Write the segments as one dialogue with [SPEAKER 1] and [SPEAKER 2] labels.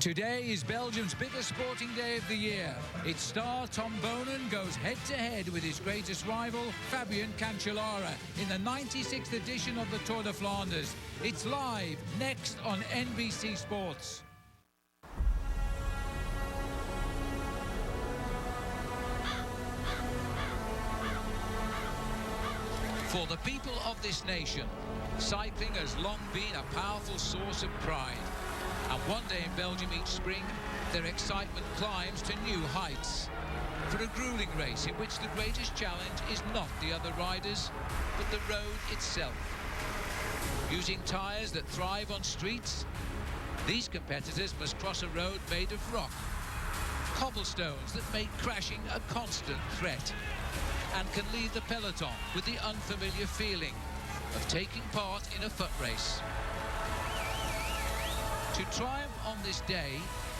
[SPEAKER 1] Today is Belgium's biggest sporting day of the year. Its star Tom Bonen goes head-to-head with his greatest rival, Fabian Cancellara, in the 96th edition of the Tour of Flanders. It's live next on NBC Sports. For the people of this nation, cycling has long been a powerful source of pride. And one day in Belgium each spring, their excitement climbs to new heights. For a grueling race in which the greatest challenge is not the other riders, but the road itself. Using tyres that thrive on streets, these competitors must cross a road made of rock. Cobblestones that make crashing a constant threat, and can leave the peloton with the unfamiliar feeling of taking part in a foot race. To triumph on this day,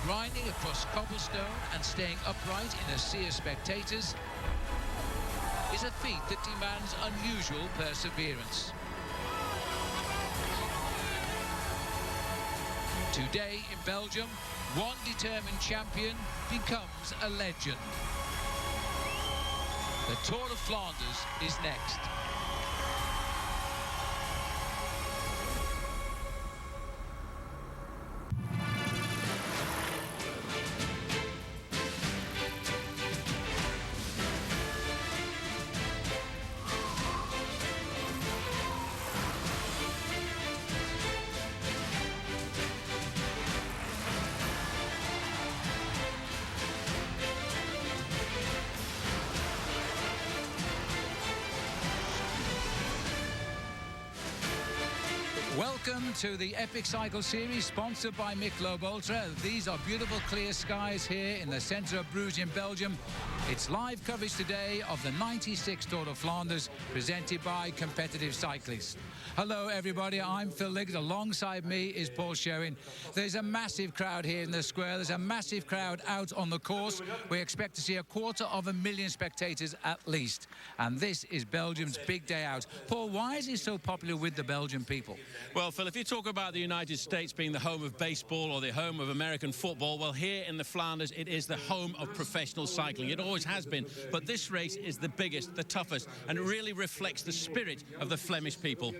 [SPEAKER 1] grinding across cobblestone and staying upright in a sea of spectators is a feat that demands unusual perseverance. Today in Belgium, one determined champion becomes a legend. The Tour of Flanders is next. Welcome to the Epic Cycle Series, sponsored by Michelob Ultra. These are beautiful clear skies here in the centre of Bruges in Belgium. It's live coverage today of the 96th Tour of Flanders, presented by Competitive Cyclists. Hello everybody, I'm Phil Liggett. Alongside me is Paul Sherwin. There's a massive crowd here in the square. There's a massive crowd out on the course. We expect to see 250,000 spectators at least. And this is Belgium's big day out. Paul, why is it so popular with the Belgian people?
[SPEAKER 2] Well, Phil, if you talk about the United States being the home of baseball or the home of American football, well, here in the Flanders, it is the home of professional cycling. It always has been. But this race is the biggest, the toughest, and it really reflects the spirit of the Flemish people.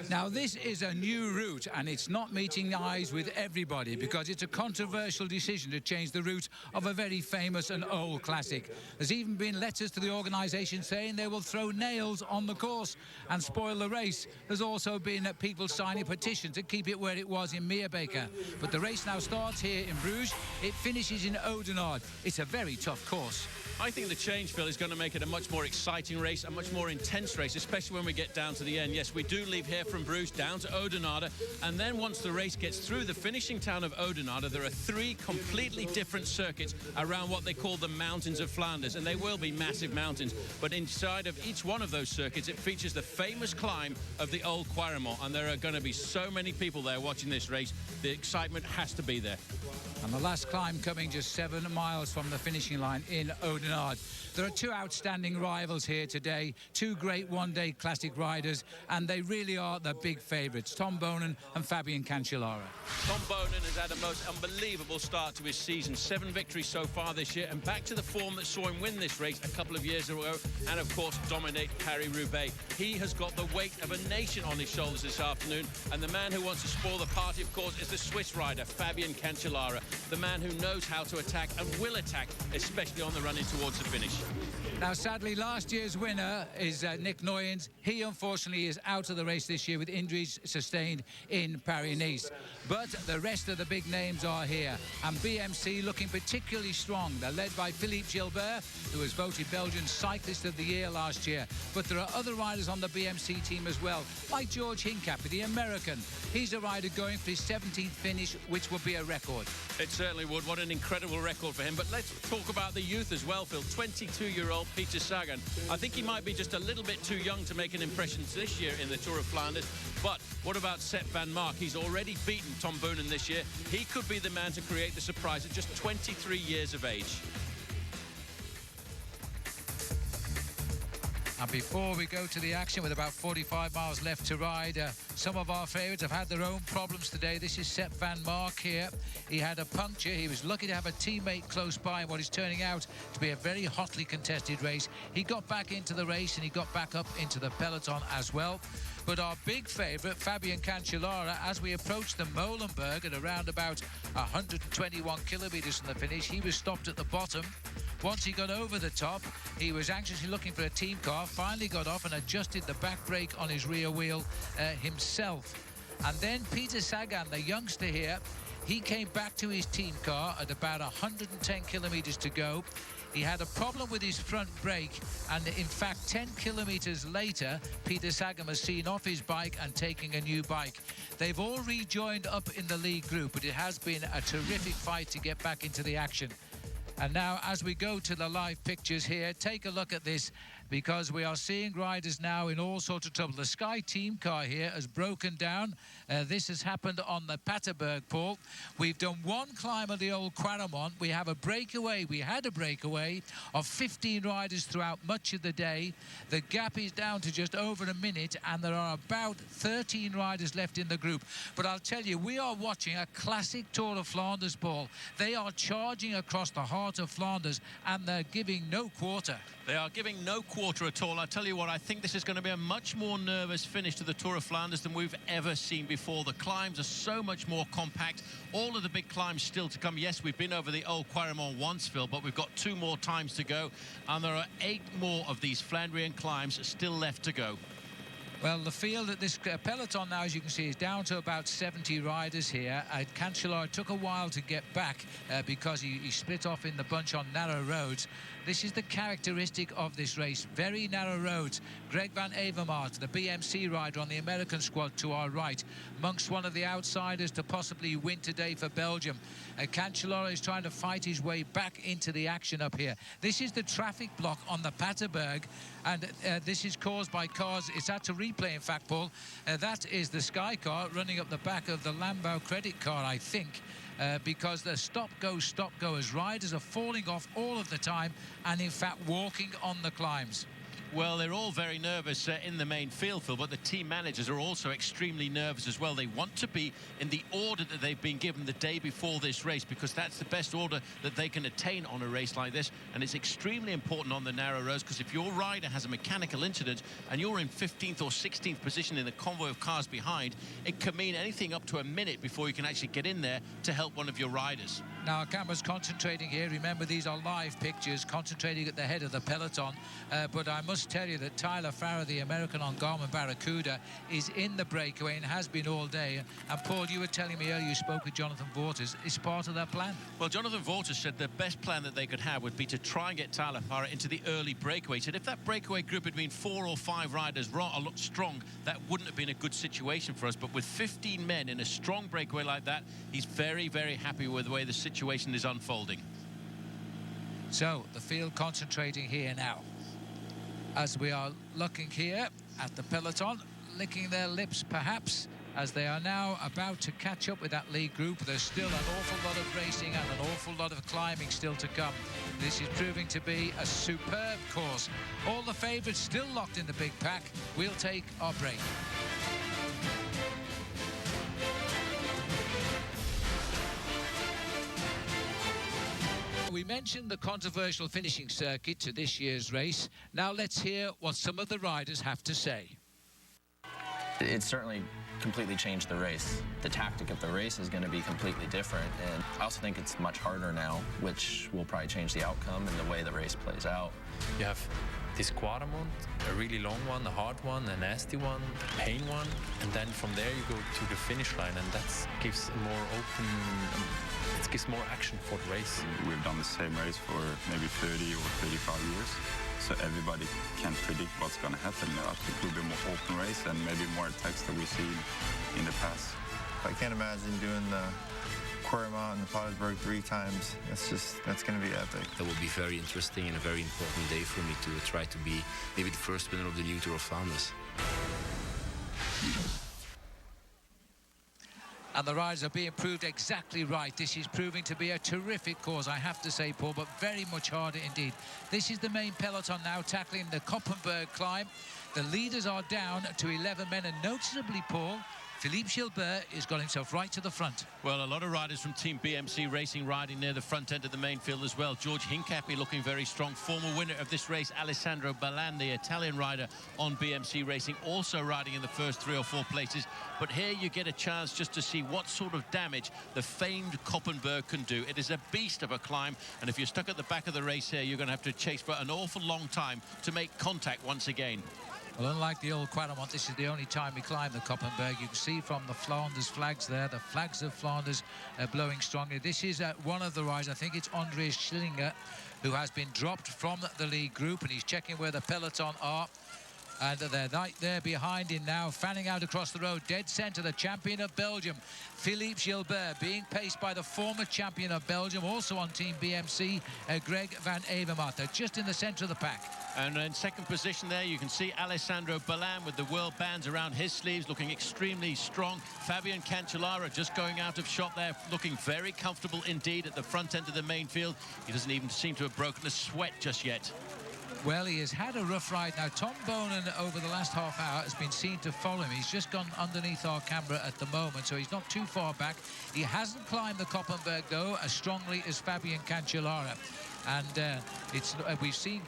[SPEAKER 1] Now, this is a new route, and it's not meeting the eyes with everybody because it's a controversial decision to change the route of a very famous and old classic. There's even been letters to the organisation saying they will throw nails on the course and spoil the race. There's also been people signing petitions to keep it where it was in Meerbeke. But the race now starts here in Bruges. It finishes in Oudenaarde. It's a very tough course.
[SPEAKER 2] I think the change, Phil, is going to make it a much more exciting race, a much more intense race, especially when we get down to the end. Yes, we do leave here from Bruges down to Oudenaarde, and then once the race gets through the finishing town of Oudenaarde, there are 3 completely different circuits around what they call the Mountains of Flanders, and they will be massive mountains. But inside of each one of those circuits, it features the famous climb of the Old Quaremont, and there are going to be so many people there watching this race. The excitement has to be there.
[SPEAKER 1] And the last climb coming just 7 miles from the finishing line in Oudenaarde. There are 2 outstanding rivals here today, 2 great one-day classic riders, and they really are the big favourites, Tom Bonen and Fabian Cancellara.
[SPEAKER 2] Tom Bonen has had a most unbelievable start to his season. 7 victories so far this year, and back to the form that saw him win this race a couple of years ago, and of course dominate Paris-Roubaix. He has got the weight of a nation on his shoulders this afternoon, and the man who wants to spoil the party, of course, is the Swiss rider, Fabian Cancellara, the man who knows how to attack and will attack, especially on the run-in towards the finish.
[SPEAKER 1] Now, sadly, last year's winner is Nick Nuyens. He, unfortunately, is out of the race this year with injuries sustained in Paris-Nice. But the rest of the big names are here. And BMC looking particularly strong. They're led by Philippe Gilbert, who was voted Belgian Cyclist of the Year last year. But there are other riders on the BMC team as well, like George Hincapie, the American. He's a rider going for his 17th finish, which will be a record.
[SPEAKER 2] It certainly would. What an incredible record for him. But let's talk about the youth as well, Phil. 22-year-old Peter Sagan. I think he might be just a little bit too young to make an impression this year in the Tour of Flanders. But what about Sepp van Mark? He's already beaten Tom Bonen this year. He could be the man to create the surprise at just 23 years of age.
[SPEAKER 1] And before we go to the action, with about 45 miles left to ride, some of our favourites have had their own problems today. This is Sepp van Mark here. He had a puncture. He was lucky to have a teammate close by in what is turning out to be a very hotly contested race. He got back into the race and he got back up into the peloton as well. But our big favourite, Fabian Cancellara, as we approached the Molenberg at around about 121 kilometres from the finish, he was stopped at the bottom. Once he got over the top, he was anxiously looking for a team car, finally got off and adjusted the back brake on his rear wheel himself. And then Peter Sagan, the youngster here, he came back to his team car at about 110 kilometres to go. He had a problem with his front brake, and in fact 10 kilometres later Peter Sagan was seen off his bike and taking a new bike. They've all rejoined up in the lead group, but it has been a terrific fight to get back into the action. And now, as we go to the live pictures here, take a look at this, because we are seeing riders now in all sorts of trouble. The Sky team car here has broken down. This has happened on the Paterberg, Paul. We've done one climb of the old Quaremont. We have a breakaway. We had a breakaway of 15 riders throughout much of the day. The gap is down to just over a minute, and there are about 13 riders left in the group. But I'll tell you, we are watching a classic Tour of Flanders, Paul. They are charging across the heart of Flanders, and they're giving no quarter.
[SPEAKER 2] They are giving no quarter at all. I tell you what, I think this is going to be a much more nervous finish to the Tour of Flanders than we've ever seen before. The climbs are so much more compact. All of the big climbs still to come. Yes, we've been over the old Quaremont once, Phil, but we've got 2 more times to go, and there are 8 more of these Flandrian climbs still left to go.
[SPEAKER 1] Well, the field at this peloton now, as you can see, is down to about 70 riders here. Cancellara took a while to get back because he split off in the bunch on narrow roads. This is the characteristic of this race, very narrow roads. Greg van Avermaet, the BMC rider on the American squad to our right, amongst one of the outsiders to possibly win today for Belgium. Cancellara is trying to fight his way back into the action up here. This is the traffic block on the Paterberg, and this is caused by cars. It's had to replay, in fact, Paul. That is the Sky car running up the back of the Lambau credit car, I think. Because the stop-go as riders are falling off all of the time and in fact walking on the climbs.
[SPEAKER 2] Well, they're all very nervous in the main field, Phil, but the team managers are also extremely nervous as well. They want to be in the order that they've been given the day before this race, because that's the best order that they can attain on a race like this. And it's extremely important on the narrow roads, because if your rider has a mechanical incident and you're in 15th or 16th position in the convoy of cars behind, it can mean anything up to a minute before you can actually get in there to help one of your riders.
[SPEAKER 1] Now, our camera's concentrating here. Remember, these are live pictures, concentrating at the head of the peloton. But I must tell you that Tyler Farrar, the American on Garmin Barracuda, is in the breakaway and has been all day. And Paul, you were telling me earlier you spoke with Jonathan Waters. Is part of that plan? Well,
[SPEAKER 2] Jonathan Waters said the best plan that they could have would be to try and get Tyler Farrar into the early breakaway. He said if that breakaway group had been 4 or 5 riders a lot strong, that wouldn't have been a good situation for us. But with 15 men in a strong breakaway like that, he's very, very happy with the way the situation is unfolding.
[SPEAKER 1] So the field concentrating here now, as we are looking here at the peloton, licking their lips perhaps, as they are now about to catch up with that lead group. There's still an awful lot of racing and an awful lot of climbing still to come. This is proving to be a superb course. All the favourites still locked in the big pack. We'll take our break. We mentioned the controversial finishing circuit to this year's race. Now let's hear what some of the riders have to say.
[SPEAKER 3] It certainly completely changed the race. The tactic of the race is going to be completely different, and I also think it's much harder now, which will probably change the outcome and the way the race plays out.
[SPEAKER 4] You have this Quaremont, a really long one, a hard one, a nasty one, a pain one, and then from there you go to the finish line, and that gives a more open, it gives more action for the race.
[SPEAKER 5] We've done the same race for maybe 30 or 35 years, so everybody can predict what's going to happen. I think it will be a more open race and maybe more attacks than we've seen in the past.
[SPEAKER 6] I can't imagine doing the Quaremont and the Paterberg 3 times. That's going to be epic.
[SPEAKER 7] That will be very interesting and a very important day for me to try to be maybe the first winner of the new Tour of Flanders.
[SPEAKER 1] And the riders are being proved exactly right. This is proving to be a terrific course, I have to say, Paul, but very much harder indeed. This is the main peloton now tackling the Koppenberg climb. The leaders are down to 11 men, and noticeably, Paul, Philippe Gilbert has got himself right to the front.
[SPEAKER 2] Well, a lot of riders from Team BMC Racing riding near the front end of the main field as well. George Hincapie looking very strong. Former winner of this race, Alessandro Ballan, the Italian rider on BMC Racing, also riding in the first 3 or 4 places. But here you get a chance just to see what sort of damage the famed Koppenberg can do. It is a beast of a climb, and if you're stuck at the back of the race here, you're going to have to chase for an awful long time to make contact once again.
[SPEAKER 1] Well, unlike the old Quaremont, this is the only time we climb the Koppenberg. You can see from the Flanders flags there, the flags of Flanders blowing strongly. This is one of the riders, I think it's Andreas Schillinger, who has been dropped from the lead group, and he's checking where the peloton are. And they're right there behind him now, fanning out across the road, dead centre, the champion of Belgium, Philippe Gilbert, being paced by the former champion of Belgium, also on Team BMC, Greg van Avermaet. They're just in the centre of the pack.
[SPEAKER 2] And in second position there, you can see Alessandro Ballan with the world bands around his sleeves, looking extremely strong. Fabian Cancellara just going out of shot there, looking very comfortable indeed at the front end of the main field. He doesn't even seem to have broken a sweat just yet.
[SPEAKER 1] Well, he has had a rough ride. Now, Tom Bonen, over the last half hour, has been seen to follow him. He's just gone underneath our camera at the moment, so he's not too far back. He hasn't climbed the Koppenberg, though, as strongly as Fabian Cancellara. And we've seen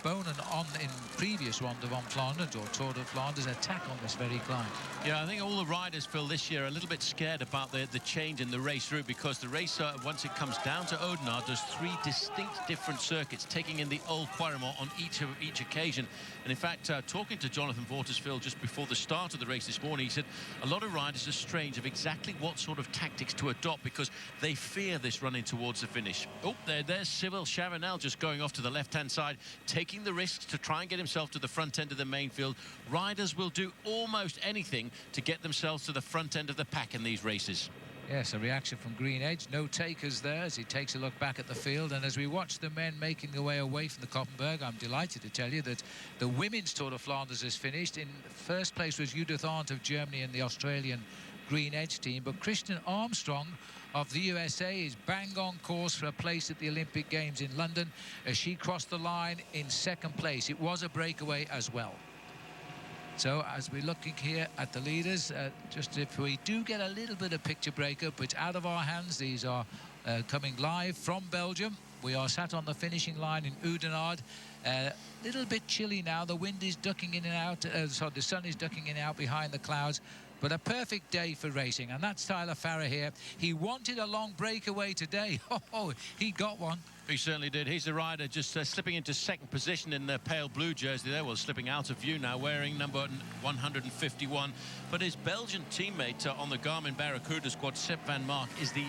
[SPEAKER 1] Bonen in previous Ronde van Flanders or Tour of Flanders attack on this very climb.
[SPEAKER 2] Yeah, I think all the riders, Phil, this year are a little bit scared about the change in the race route, because the race, once it comes down to Oudenaarde, there's 3 distinct different circuits, taking in the old Quaremont on each occasion. And in fact, talking to Jonathan Vortersville just before the start of the race this morning, he said a lot of riders are strange of exactly what sort of tactics to adopt, because they fear this running towards the finish. Oh, there's Cyril Chavanel just going off to the left-hand side, taking the risks to try and get himself to the front end of the main field. Riders will do almost anything to get themselves to the front end of the pack in these races.
[SPEAKER 1] Yes, a reaction from Green Edge. No takers there as he takes a look back at the field. And as we watch the men making their way away from the Koppenberg, I'm delighted to tell you that the women's Tour of Flanders has finished. In first place was Judith Arndt of Germany and the Australian Green Edge team. But Christian Armstrong of the USA is bang on course for a place at the Olympic Games in London as she crossed the line in second place. It was a breakaway as well. So as we're looking here at the leaders, just if we do get a little bit of picture breakup, it's out of our hands. These are coming live from Belgium. We are sat on the finishing line in Oudenaarde. Little bit chilly now. The wind is ducking in and out. So the sun is ducking in and out behind the clouds. But a perfect day for racing. And that's Tyler Farrer here. He wanted a long breakaway today. Oh, he got one.
[SPEAKER 2] He certainly did. He's the rider just slipping into second position in the pale blue jersey there. Well, slipping out of view now, wearing number 151. But his Belgian teammate on the Garmin Barracuda squad, Sepp van Mark, is the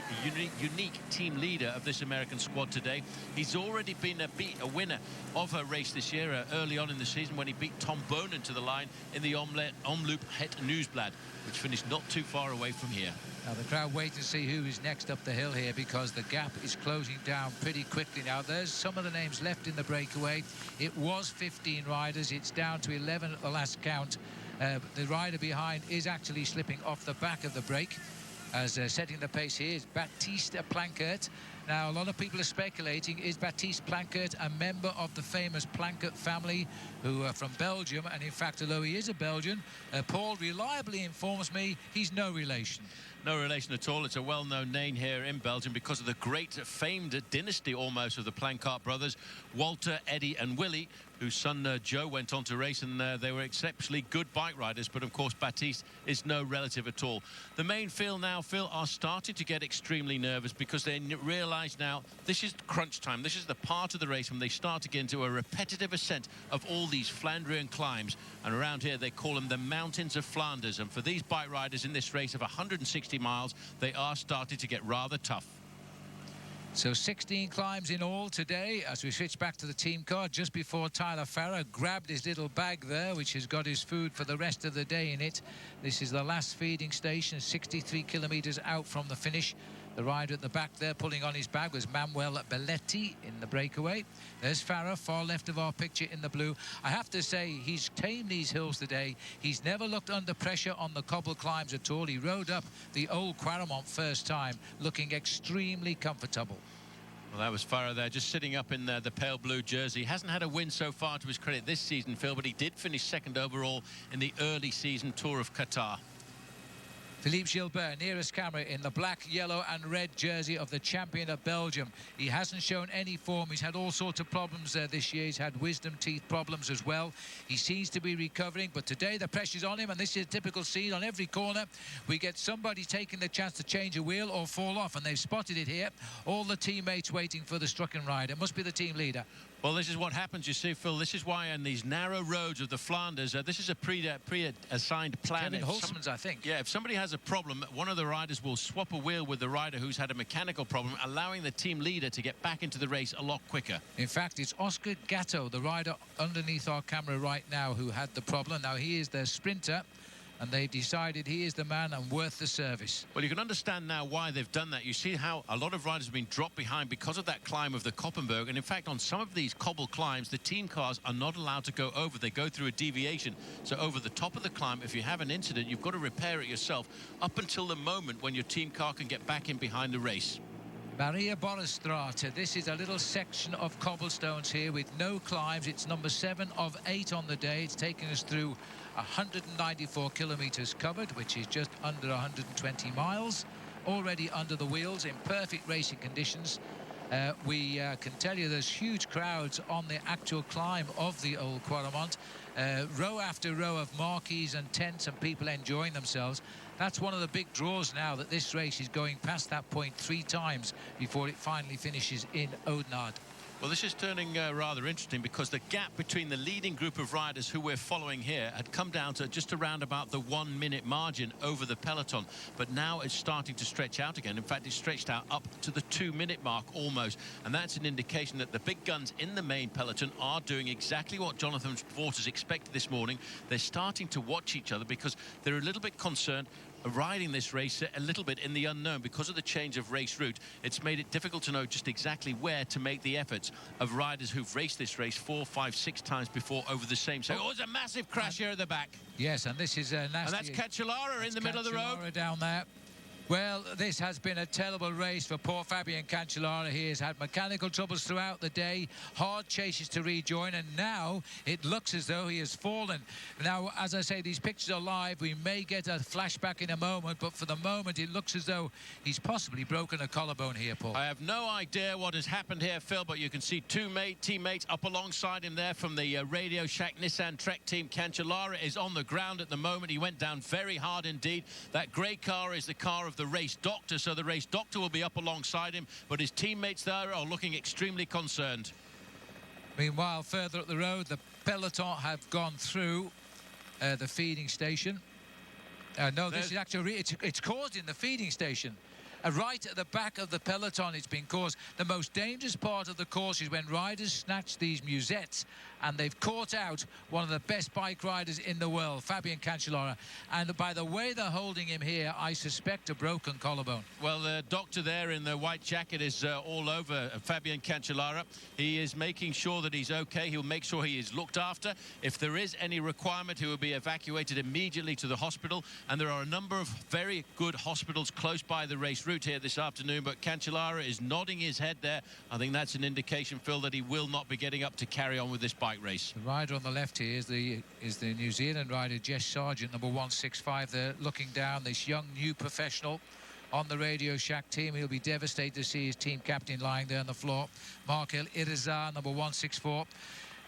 [SPEAKER 2] unique team leader of this American squad today. He's already been a winner of a race this year early on in the season when he beat Tom Bonen to the line in the Omloop Het Nieuwsblad, which finished not too far away from here.
[SPEAKER 1] Now the crowd wait to see who is next up the hill here, because the gap is closing down pretty quickly now. There's some of the names left in the breakaway. It was 15 riders. It's down to 11 at the last count. The rider behind is actually slipping off the back of the break. As setting the pace here is Baptiste Plankert. Now, a lot of people are speculating, is Baptiste Plankert a member of the famous Plankert family who are from Belgium? And in fact, although he is a Belgian, Paul reliably informs me he's no relation.
[SPEAKER 2] No relation at all. It's a well-known name here in Belgium because of the great famed dynasty almost of the Plankart brothers, Walter, Eddie and Willie, whose son Joe went on to race, and they were exceptionally good bike riders. But of course Baptiste is no relative at all. The main field now, Phil, are starting to get extremely nervous because they realise now this is crunch time. This is the part of the race when they start to get into a repetitive ascent of all these Flandrian climbs, and around here they call them the Mountains of Flanders. And for these bike riders in this race of 160 miles, they are starting to get rather tough.
[SPEAKER 1] So 16 climbs in all today as we switch back to the team car just before Tyler Farrer grabbed his little bag there, which has got his food for the rest of the day in it. This is the last feeding station, 63 kilometres out from the finish. The rider at the back there pulling on his bag was Manuel Belletti in the breakaway. There's Farah, far left of our picture in the blue. I have to say, he's tamed these hills today. He's never looked under pressure on the cobble climbs at all. He rode up the old Quaremont first time, looking extremely comfortable.
[SPEAKER 2] Well, that was Farah there, just sitting up in the pale blue jersey. Hasn't had a win so far to his credit this season, Phil, but he did finish second overall in the early season Tour of Qatar.
[SPEAKER 1] Philippe Gilbert, nearest camera, in the black, yellow and red jersey of the champion of Belgium. He hasn't shown any form. He's had all sorts of problems this year. He's had wisdom teeth problems as well. He seems to be recovering, but today the pressure's on him, and this is a typical scene on every corner. We get somebody taking the chance to change a wheel or fall off, and they've spotted it here. All the teammates waiting for the stricken rider. It must be the team leader.
[SPEAKER 2] Well, this is what happens, you see, Phil. This is why on these narrow roads of the Flanders, this is a pre-assigned plan.
[SPEAKER 1] Kevin Holzman's, I think.
[SPEAKER 2] Yeah, if somebody has a problem, one of the riders will swap a wheel with the rider who's had a mechanical problem, allowing the team leader to get back into the race a lot quicker.
[SPEAKER 1] In fact, it's Oscar Gatto, the rider underneath our camera right now, who had the problem. Now, he is their sprinter, and they've decided he is the man and worth the service.
[SPEAKER 2] Well, you can understand now why they've done that. You see how a lot of riders have been dropped behind because of that climb of the Koppenberg. And in fact, on some of these cobble climbs, the team cars are not allowed to go over. They go through a deviation. So over the top of the climb, if you have an incident, you've got to repair it yourself up until the moment when your team car can get back in behind the race.
[SPEAKER 1] Maria Borrestraat. This is a little section of cobblestones here with no climbs. It's number 7 of 8 on the day. It's taken us through 194 kilometres covered, which is just under 120 miles. Already under the wheels in perfect racing conditions. We can tell you there's huge crowds on the actual climb of the old Quaremont. Row after row of marquees and tents and people enjoying themselves. That's one of the big draws now, that this race is going past that point 3 times before it finally finishes in Oudenaarde.
[SPEAKER 2] Well, this is turning rather interesting, because the gap between the leading group of riders who we're following here had come down to just around about the 1 minute margin over the peloton. But now it's starting to stretch out again. In fact, it's stretched out up to the 2 minute mark almost. And that's an indication that the big guns in the main peloton are doing exactly what Jonathan Waters expected this morning. They're starting to watch each other because they're a little bit concerned riding this race a little bit in the unknown. Because of the change of race route, it's made it difficult to know just exactly where to make the efforts of riders who've raced this race 4, 5, 6 times before over the same. So there's a massive crash here at the back.
[SPEAKER 1] Yes, and this is nasty.
[SPEAKER 2] And that's Cancellara in the middle of the road.
[SPEAKER 1] Down there. Well, this has been a terrible race for poor Fabian Cancellara. He has had mechanical troubles throughout the day, hard chases to rejoin, and now it looks as though he has fallen. Now, as I say, these pictures are live. We may get a flashback in a moment, but for the moment, it looks as though he's possibly broken a collarbone here, Paul.
[SPEAKER 2] I have no idea what has happened here, Phil, but you can see 2 teammates up alongside him there from the Radio Shack Nissan Trek team. Cancellara is on the ground at the moment. He went down very hard indeed. That grey car is the car of the race doctor, so the race doctor will be up alongside him, but his teammates there are looking extremely concerned.
[SPEAKER 1] Meanwhile, further up the road, the peloton have gone through the feeding station. No, this is actually it's caused in the feeding station. Right at the back of the peloton, it's been caused. The most dangerous part of the course is when riders snatch these musettes, and they've caught out one of the best bike riders in the world, Fabian Cancellara. And by the way they're holding him here, I suspect a broken collarbone.
[SPEAKER 2] Well, the doctor there in the white jacket is all over Fabian Cancellara. He is making sure that he's okay. He'll make sure he is looked after. If there is any requirement, he will be evacuated immediately to the hospital. And there are a number of very good hospitals close by the race route here this afternoon, but Cancellara is nodding his head there. I think that's an indication, Phil, that he will not be getting up to carry on with this bike race.
[SPEAKER 1] The rider on the left here is the New Zealand rider Jess Sargent, number 165 there, looking down, this young new professional on the Radio Shack team. He'll be devastated to see his team captain lying there on the floor. Markel Irizar, number 164.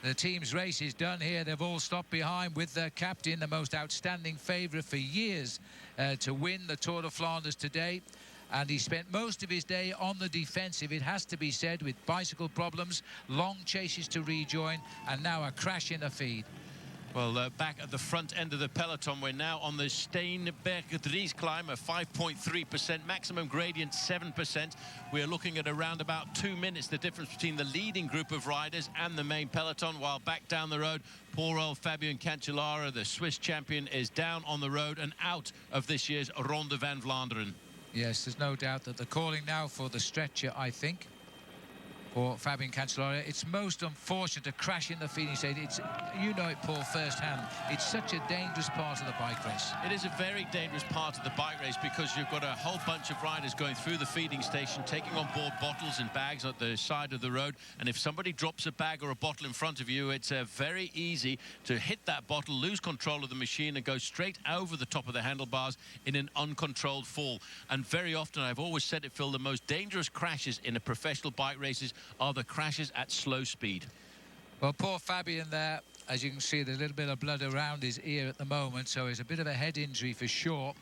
[SPEAKER 1] The team's race is done here. They've all stopped behind with their captain, the most outstanding favourite for years to win the Tour of Flanders today. And he spent most of his day on the defensive, it has to be said, with bicycle problems, long chases to rejoin, and now a crash in the feed.
[SPEAKER 2] Well, back at the front end of the peloton, we're now on the Steenberg-Dries climb, a 5.3%, maximum gradient 7%. We're looking at around about 2 minutes, the difference between the leading group of riders and the main peloton, while back down the road, poor old Fabian Cancellara, the Swiss champion, is down on the road and out of this year's Ronde van Vlaanderen.
[SPEAKER 1] Yes, there's no doubt that they're calling now for the stretcher, I think, for Fabian Cancellara. It's most unfortunate to crash in the feeding stage. It's, you know it, Paul, firsthand. It's such a dangerous part of the bike race.
[SPEAKER 2] It is a very dangerous part of the bike race because you've got a whole bunch of riders going through the feeding station, taking on board bottles and bags at the side of the road. And if somebody drops a bag or a bottle in front of you, it's very easy to hit that bottle, lose control of the machine and go straight over the top of the handlebars in an uncontrolled fall. And very often, I've always said it, Phil, the most dangerous crashes in a professional bike races are the crashes at slow speed.
[SPEAKER 1] Well, poor Fabian there, as you can see, there's a little bit of blood around his ear at the moment, so it's a bit of a head injury for sure.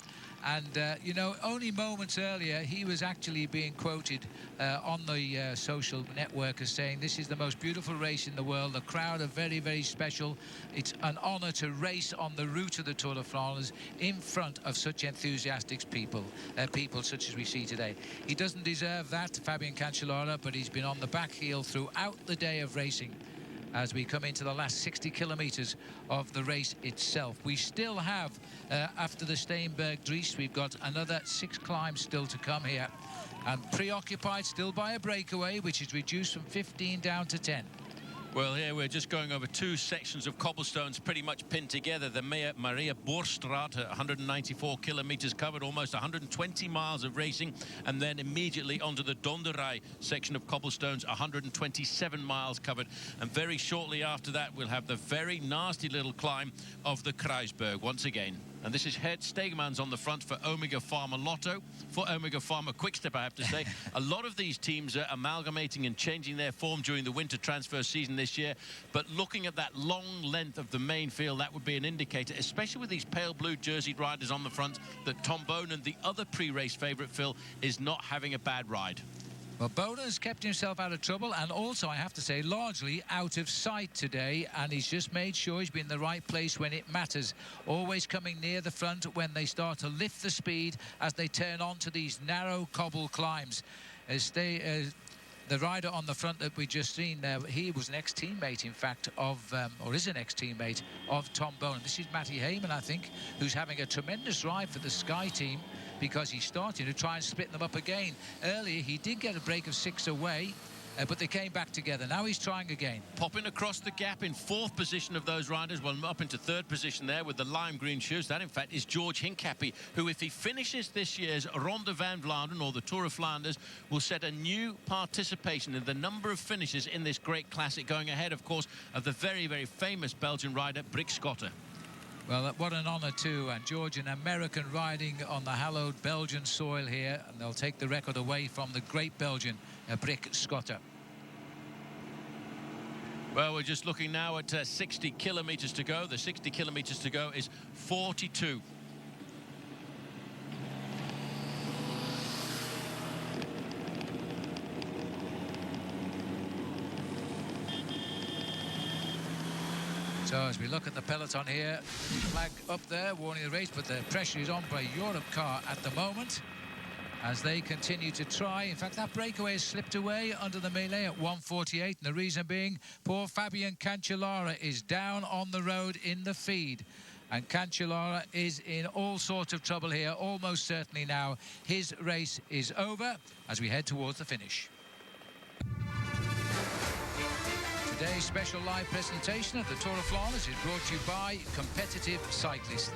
[SPEAKER 1] And, you know, only moments earlier, he was actually being quoted on the social network as saying, this is the most beautiful race in the world. The crowd are very, very special. It's an honour to race on the route of the Tour of Flanders in front of such enthusiastic people, people such as we see today. He doesn't deserve that, Fabian Cancellara, but he's been on the back heel throughout the day of racing. As we come into the last 60 kilometres of the race itself. We still have, after the Steenberg-Dries, we've got another 6 climbs still to come here. And preoccupied still by a breakaway, which is reduced from 15 down to 10.
[SPEAKER 2] Well, here we're just going over 2 sections of cobblestones pretty much pinned together. The Maria Boorstraat, 194 kilometres covered, almost 120 miles of racing. And then immediately onto the Donderij section of cobblestones, 127 miles covered. And very shortly after that, we'll have the very nasty little climb of the Kruisberg once again. And this is Gert Steegmans on the front for Omega Pharma Lotto, for Omega Pharma Quickstep, I have to say. A lot of these teams are amalgamating and changing their form during the winter transfer season this year. But looking at that long length of the main field, that would be an indicator, especially with these pale blue jerseyed riders on the front, that Tom Bonen, the other pre-race favourite, Phil, is not having a bad ride.
[SPEAKER 1] Well, Bonen's kept himself out of trouble and also, I have to say, largely out of sight today, and he's just made sure he's been in the right place when it matters. Always coming near the front when they start to lift the speed as they turn onto these narrow cobble climbs. The rider on the front that we just seen there, he was an ex-teammate, in fact, of, or is an ex-teammate of Tom Bonen. This is Matty Heyman, I think, who's having a tremendous ride for the Sky team because he's starting to try and split them up again. Earlier, he did get a break of 6 away, but they came back together. Now he's trying again.
[SPEAKER 2] Popping across the gap in 4th position of those riders, well, up into 3rd position there with the lime green shoes. That, in fact, is George Hincapie, who, if he finishes this year's Ronde van Vlaanderen, or the Tour of Flanders, will set a new participation in the number of finishes in this great classic, going ahead, of course, of the very, very famous Belgian rider, Brik Schotter.
[SPEAKER 1] Well, what an honour too, and George, an American riding on the hallowed Belgian soil here, and they'll take the record away from the great Belgian, Brik Schotter.
[SPEAKER 2] Well, we're just looking now at 60 kilometres to go. The 60 kilometres to go is 42.
[SPEAKER 1] So as we look at the peloton here, flag up there warning the race, but the pressure is on by Europe car at the moment as they continue to try. In fact, that breakaway has slipped away under the melee at 1:48, and the reason being poor Fabian Cancellara is down on the road in the feed. And Cancellara is in all sorts of trouble here, almost certainly now. His race is over as we head towards the finish. Today's special live presentation of the Tour of Flanders is brought to you by Competitive Cyclist.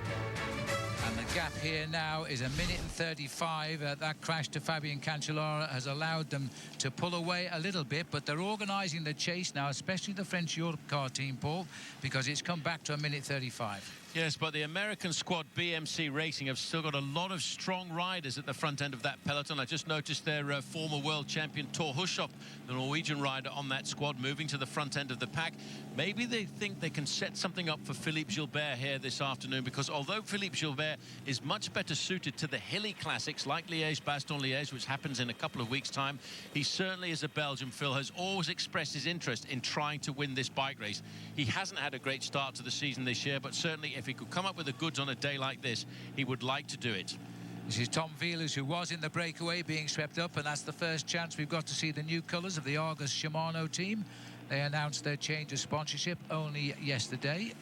[SPEAKER 1] And the gap here now is 1:35. That crash to Fabian Cancellara has allowed them to pull away a little bit, but they're organising the chase now, especially the French Europe car team, Paul, because it's come back to 1:35.
[SPEAKER 2] Yes, but the American squad, BMC Racing, have still got a lot of strong riders at the front end of that peloton. I just noticed their former world champion, Thor Hushovd, the Norwegian rider on that squad, moving to the front end of the pack. Maybe they think they can set something up for Philippe Gilbert here this afternoon, because although Philippe Gilbert is much better suited to the hilly classics like Liège-Bastogne-Liège, which happens in a couple of weeks' time, he certainly, as a Belgian, Phil, has always expressed his interest in trying to win this bike race. He hasn't had a great start to the season this year, but certainly if he could come up with the goods on a day like this, he would like to do it.
[SPEAKER 1] This is Tom Wielis, who was in the breakaway being swept up, and that's the first chance we've got to see the new colours of the Argus Shimano team. They announced their change of sponsorship only yesterday,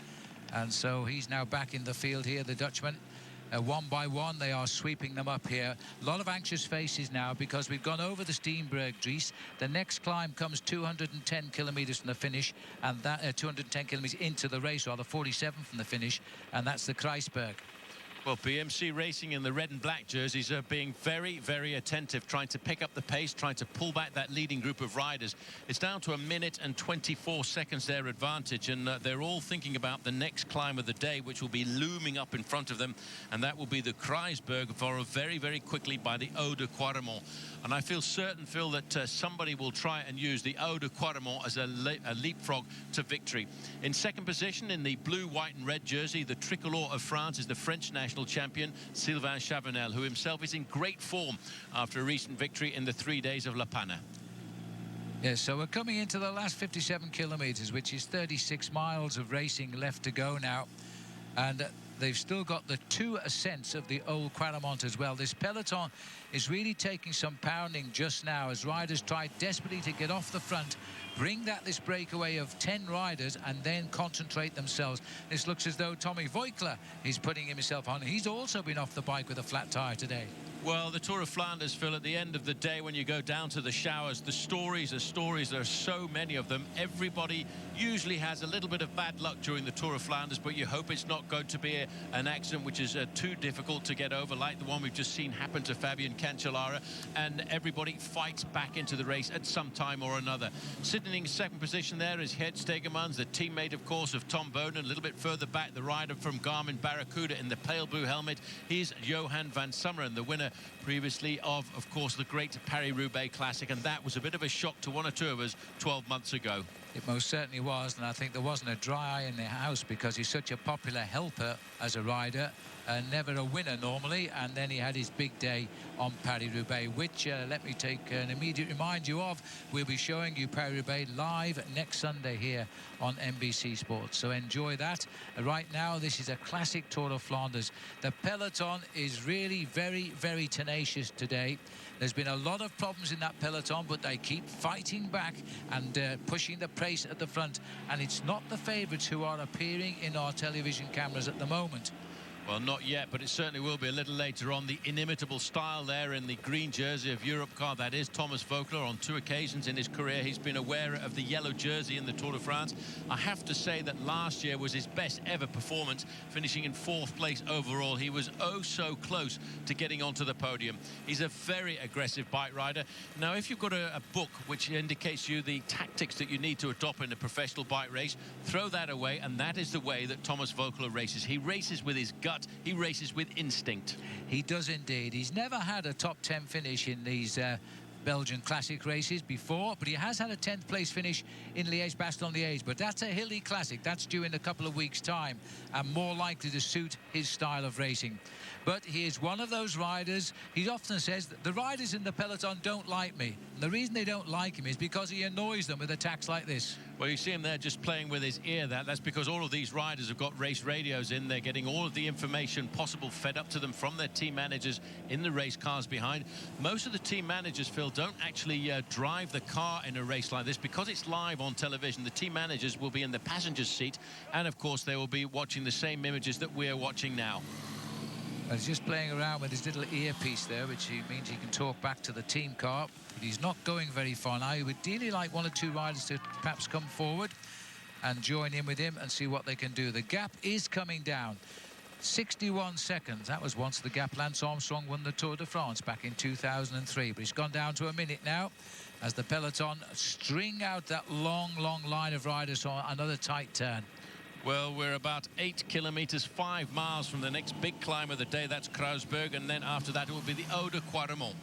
[SPEAKER 1] and so he's now back in the field here, the Dutchman. One by one, they are sweeping them up here. A lot of anxious faces now because we've gone over the Steenberg Dries. The next climb comes 210 kilometres from the finish, and that 210 kilometres into the race, rather 47 from the finish, and that's the Kreisberg.
[SPEAKER 2] Well, BMC Racing in the red and black jerseys are being very, very attentive, trying to pick up the pace, trying to pull back that leading group of riders. It's down to 1 minute and 24 seconds their advantage, and they're all thinking about the next climb of the day, which will be looming up in front of them, and that will be the Kreisberg, followed very, very quickly by the Eau de Quaremont. And I feel certain, Phil, that somebody will try and use the Eau de Quaremont as a leapfrog to victory. In second position, in the blue, white and red jersey, the tricolor of France, is the French national champion, Sylvain Chavanel, who himself is in great form after a recent victory in the 3 days of La Panne.
[SPEAKER 1] Yes, so we're coming into the last 57 kilometres, which is 36 miles of racing left to go now. And they've still got the 2 ascents of the Old Quaremont as well. This peloton is really taking some pounding just now as riders try desperately to get off the front, bring this breakaway of 10 riders and then concentrate themselves. This looks as though Tommy Voigtler is putting himself on. He's also been off the bike with a flat tyre today.
[SPEAKER 2] Well, the Tour of Flanders, Phil, at the end of the day, when you go down to the showers, the stories are stories. There are so many of them. Everybody usually has a little bit of bad luck during the Tour of Flanders, but you hope it's not going to be an accident which is too difficult to get over, like the one we've just seen happen to Fabian Cancellara, and everybody fights back into the race at some time or another. Sitting in second position there is Gert Steegmans, the teammate, of course, of Tom Boonen. A little bit further back, the rider from Garmin Barracuda in the pale blue helmet. He's Johan van Summeren, the winner previously of course, the great Paris-Roubaix Classic, and that was a bit of a shock to one or two of us 12 months ago.
[SPEAKER 1] It most certainly was, and I think there wasn't a dry eye in the house because he's such a popular helper as a rider, never a winner normally, and then he had his big day on Paris-Roubaix, which, let me take an immediate remind you of. We'll be showing you Paris-Roubaix live next Sunday here on NBC Sports, so enjoy that. Right now, this is a classic Tour of Flanders. The peloton is really very, very tenacious today. There's been a lot of problems in that peloton, but they keep fighting back and pushing the pace at the front. And it's not the favourites who are appearing in our television cameras at the moment.
[SPEAKER 2] Well, not yet, but it certainly will be a little later on. The inimitable style there in the green jersey of Europcar, that is Thomas Voigtler. On 2 occasions in his career, he's been a wearer of the yellow jersey in the Tour de France. I have to say that last year was his best ever performance, finishing in 4th place overall. He was oh so close to getting onto the podium. He's a very aggressive bike rider. Now, if you've got a book which indicates you the tactics that you need to adopt in a professional bike race, throw that away, and that is the way that Thomas Voigtler races. He races with his gut. He races with instinct.
[SPEAKER 1] He does indeed. He's never had a top 10 finish in these Belgian classic races before, but he has had a 10th place finish in Liège-Bastogne-Liège, but that's a hilly classic. That's due in a couple of weeks' time and more likely to suit his style of racing. But he is one of those riders. He often says that the riders in the peloton don't like me. And the reason they don't like him is because he annoys them with attacks like this.
[SPEAKER 2] Well, you see him there just playing with his ear. That's because all of these riders have got race radios in. They're getting all of the information possible fed up to them from their team managers in the race cars behind. Most of the team managers, Phil, don't actually drive the car in a race like this because it's live on television. The team managers will be in the passenger seat, and of course they will be watching the same images that we're watching now.
[SPEAKER 1] He's just playing around with his little earpiece there, which means he can talk back to the team car. But he's not going very far now. He would ideally like 1 or 2 riders to perhaps come forward and join in with him and see what they can do. The gap is coming down. 61 seconds. That was once the gap Lance Armstrong won the Tour de France back in 2003. But it's gone down to a minute now as the peloton string out that long, long line of riders on another tight turn.
[SPEAKER 2] Well, we're about 8 kilometres, 5 miles from the next big climb of the day. That's Kreisberg, and then after that it will be the Eau de Quaremont.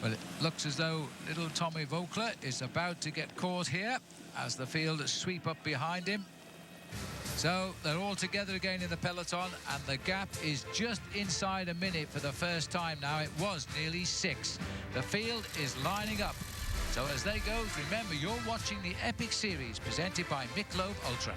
[SPEAKER 1] Well, it looks as though little Tommy Voigtler is about to get caught here as the field sweep up behind him. So they're all together again in the peloton, and the gap is just inside a minute for the first time now. It was nearly 6. The field is lining up. So as they go, remember, you're watching the Epic Series presented by Michelob Ultra.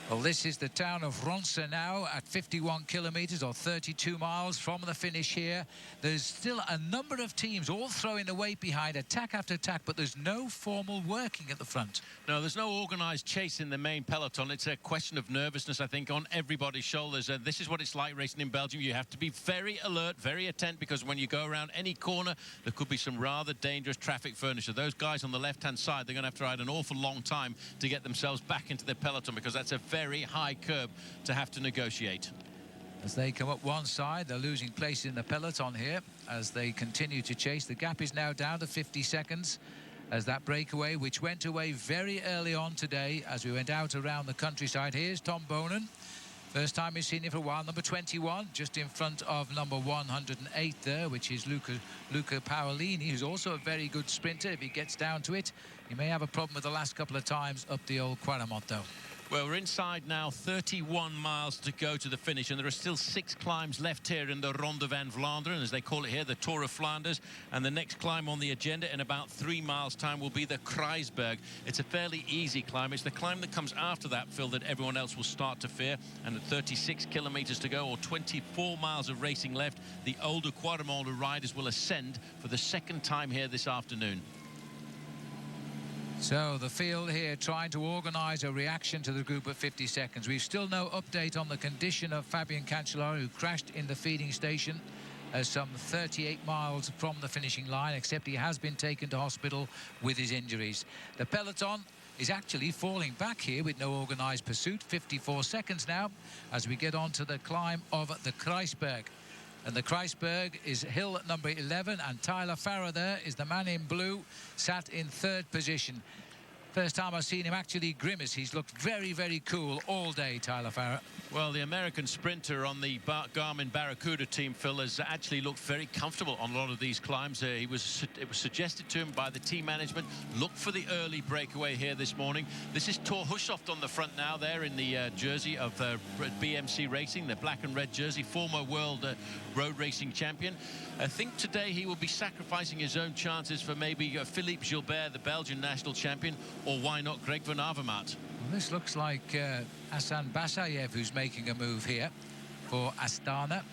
[SPEAKER 1] Well, this is the town of Ronse now at 51 kilometres or 32 miles from the finish here. There's still a number of teams all throwing the weight behind, attack after attack, but there's no formal working at the front.
[SPEAKER 2] No, there's no organised chase in the main peloton. It's a question of nervousness, I think, on everybody's shoulders. This is what it's like racing in Belgium. You have to be very alert, very attent, because when you go around any corner, there could be some rather dangerous traffic furniture. Those guys on the left-hand side, they're going to have to ride an awful long time to get themselves back into their peloton, because that's a very high curb to have to negotiate.
[SPEAKER 1] As they come up one side, they're losing place in the peloton here as they continue to chase. The gap is now down to 50 seconds as that breakaway, which went away very early on today as we went out around the countryside. Here's Tom Bonen. First time we've seen him for a while, number 21, just in front of number 108 there, which is Luca Paolini, who's also a very good sprinter. If he gets down to it, he may have a problem with the last couple of times up the old Quaremont, though.
[SPEAKER 2] Well, we're inside now, 31 miles to go to the finish, and there are still 6 climbs left here in the Ronde van Vlaanderen, as they call it here, the Tour of Flanders. And the next climb on the agenda in about 3 miles' time will be the Kruisberg. It's a fairly easy climb. It's the climb that comes after that, Phil, that everyone else will start to fear. And at 36 kilometres to go, or 24 miles of racing left, the older Quaremont riders will ascend for the second time here this afternoon.
[SPEAKER 1] So the field here trying to organise a reaction to the group at 50 seconds. We've still no update on the condition of Fabian Cancellara, who crashed in the feeding station some 38 miles from the finishing line, except he has been taken to hospital with his injuries. The peloton is actually falling back here with no organised pursuit. 54 seconds now as we get on to the climb of the Kruisberg. And the Kruisberg is hill number 11, and Tyler Farrar there is the man in blue, sat in 3rd position. First time I've seen him actually grimace. He's looked very, very cool all day, Tyler Farrar.
[SPEAKER 2] Well, the American sprinter on the Garmin Barracuda team, Phil, has actually looked very comfortable on a lot of these climbs. It was suggested to him by the team management, look for the early breakaway here this morning. This is Thor Hushovd on the front now there in the jersey of BMC Racing, the black and red jersey, former world road racing champion. I think today he will be sacrificing his own chances for maybe Philippe Gilbert, the Belgian national champion, or why not Greg van Avermaet.
[SPEAKER 1] Well, this looks like Hassan Basayev who's making a move here for Astana.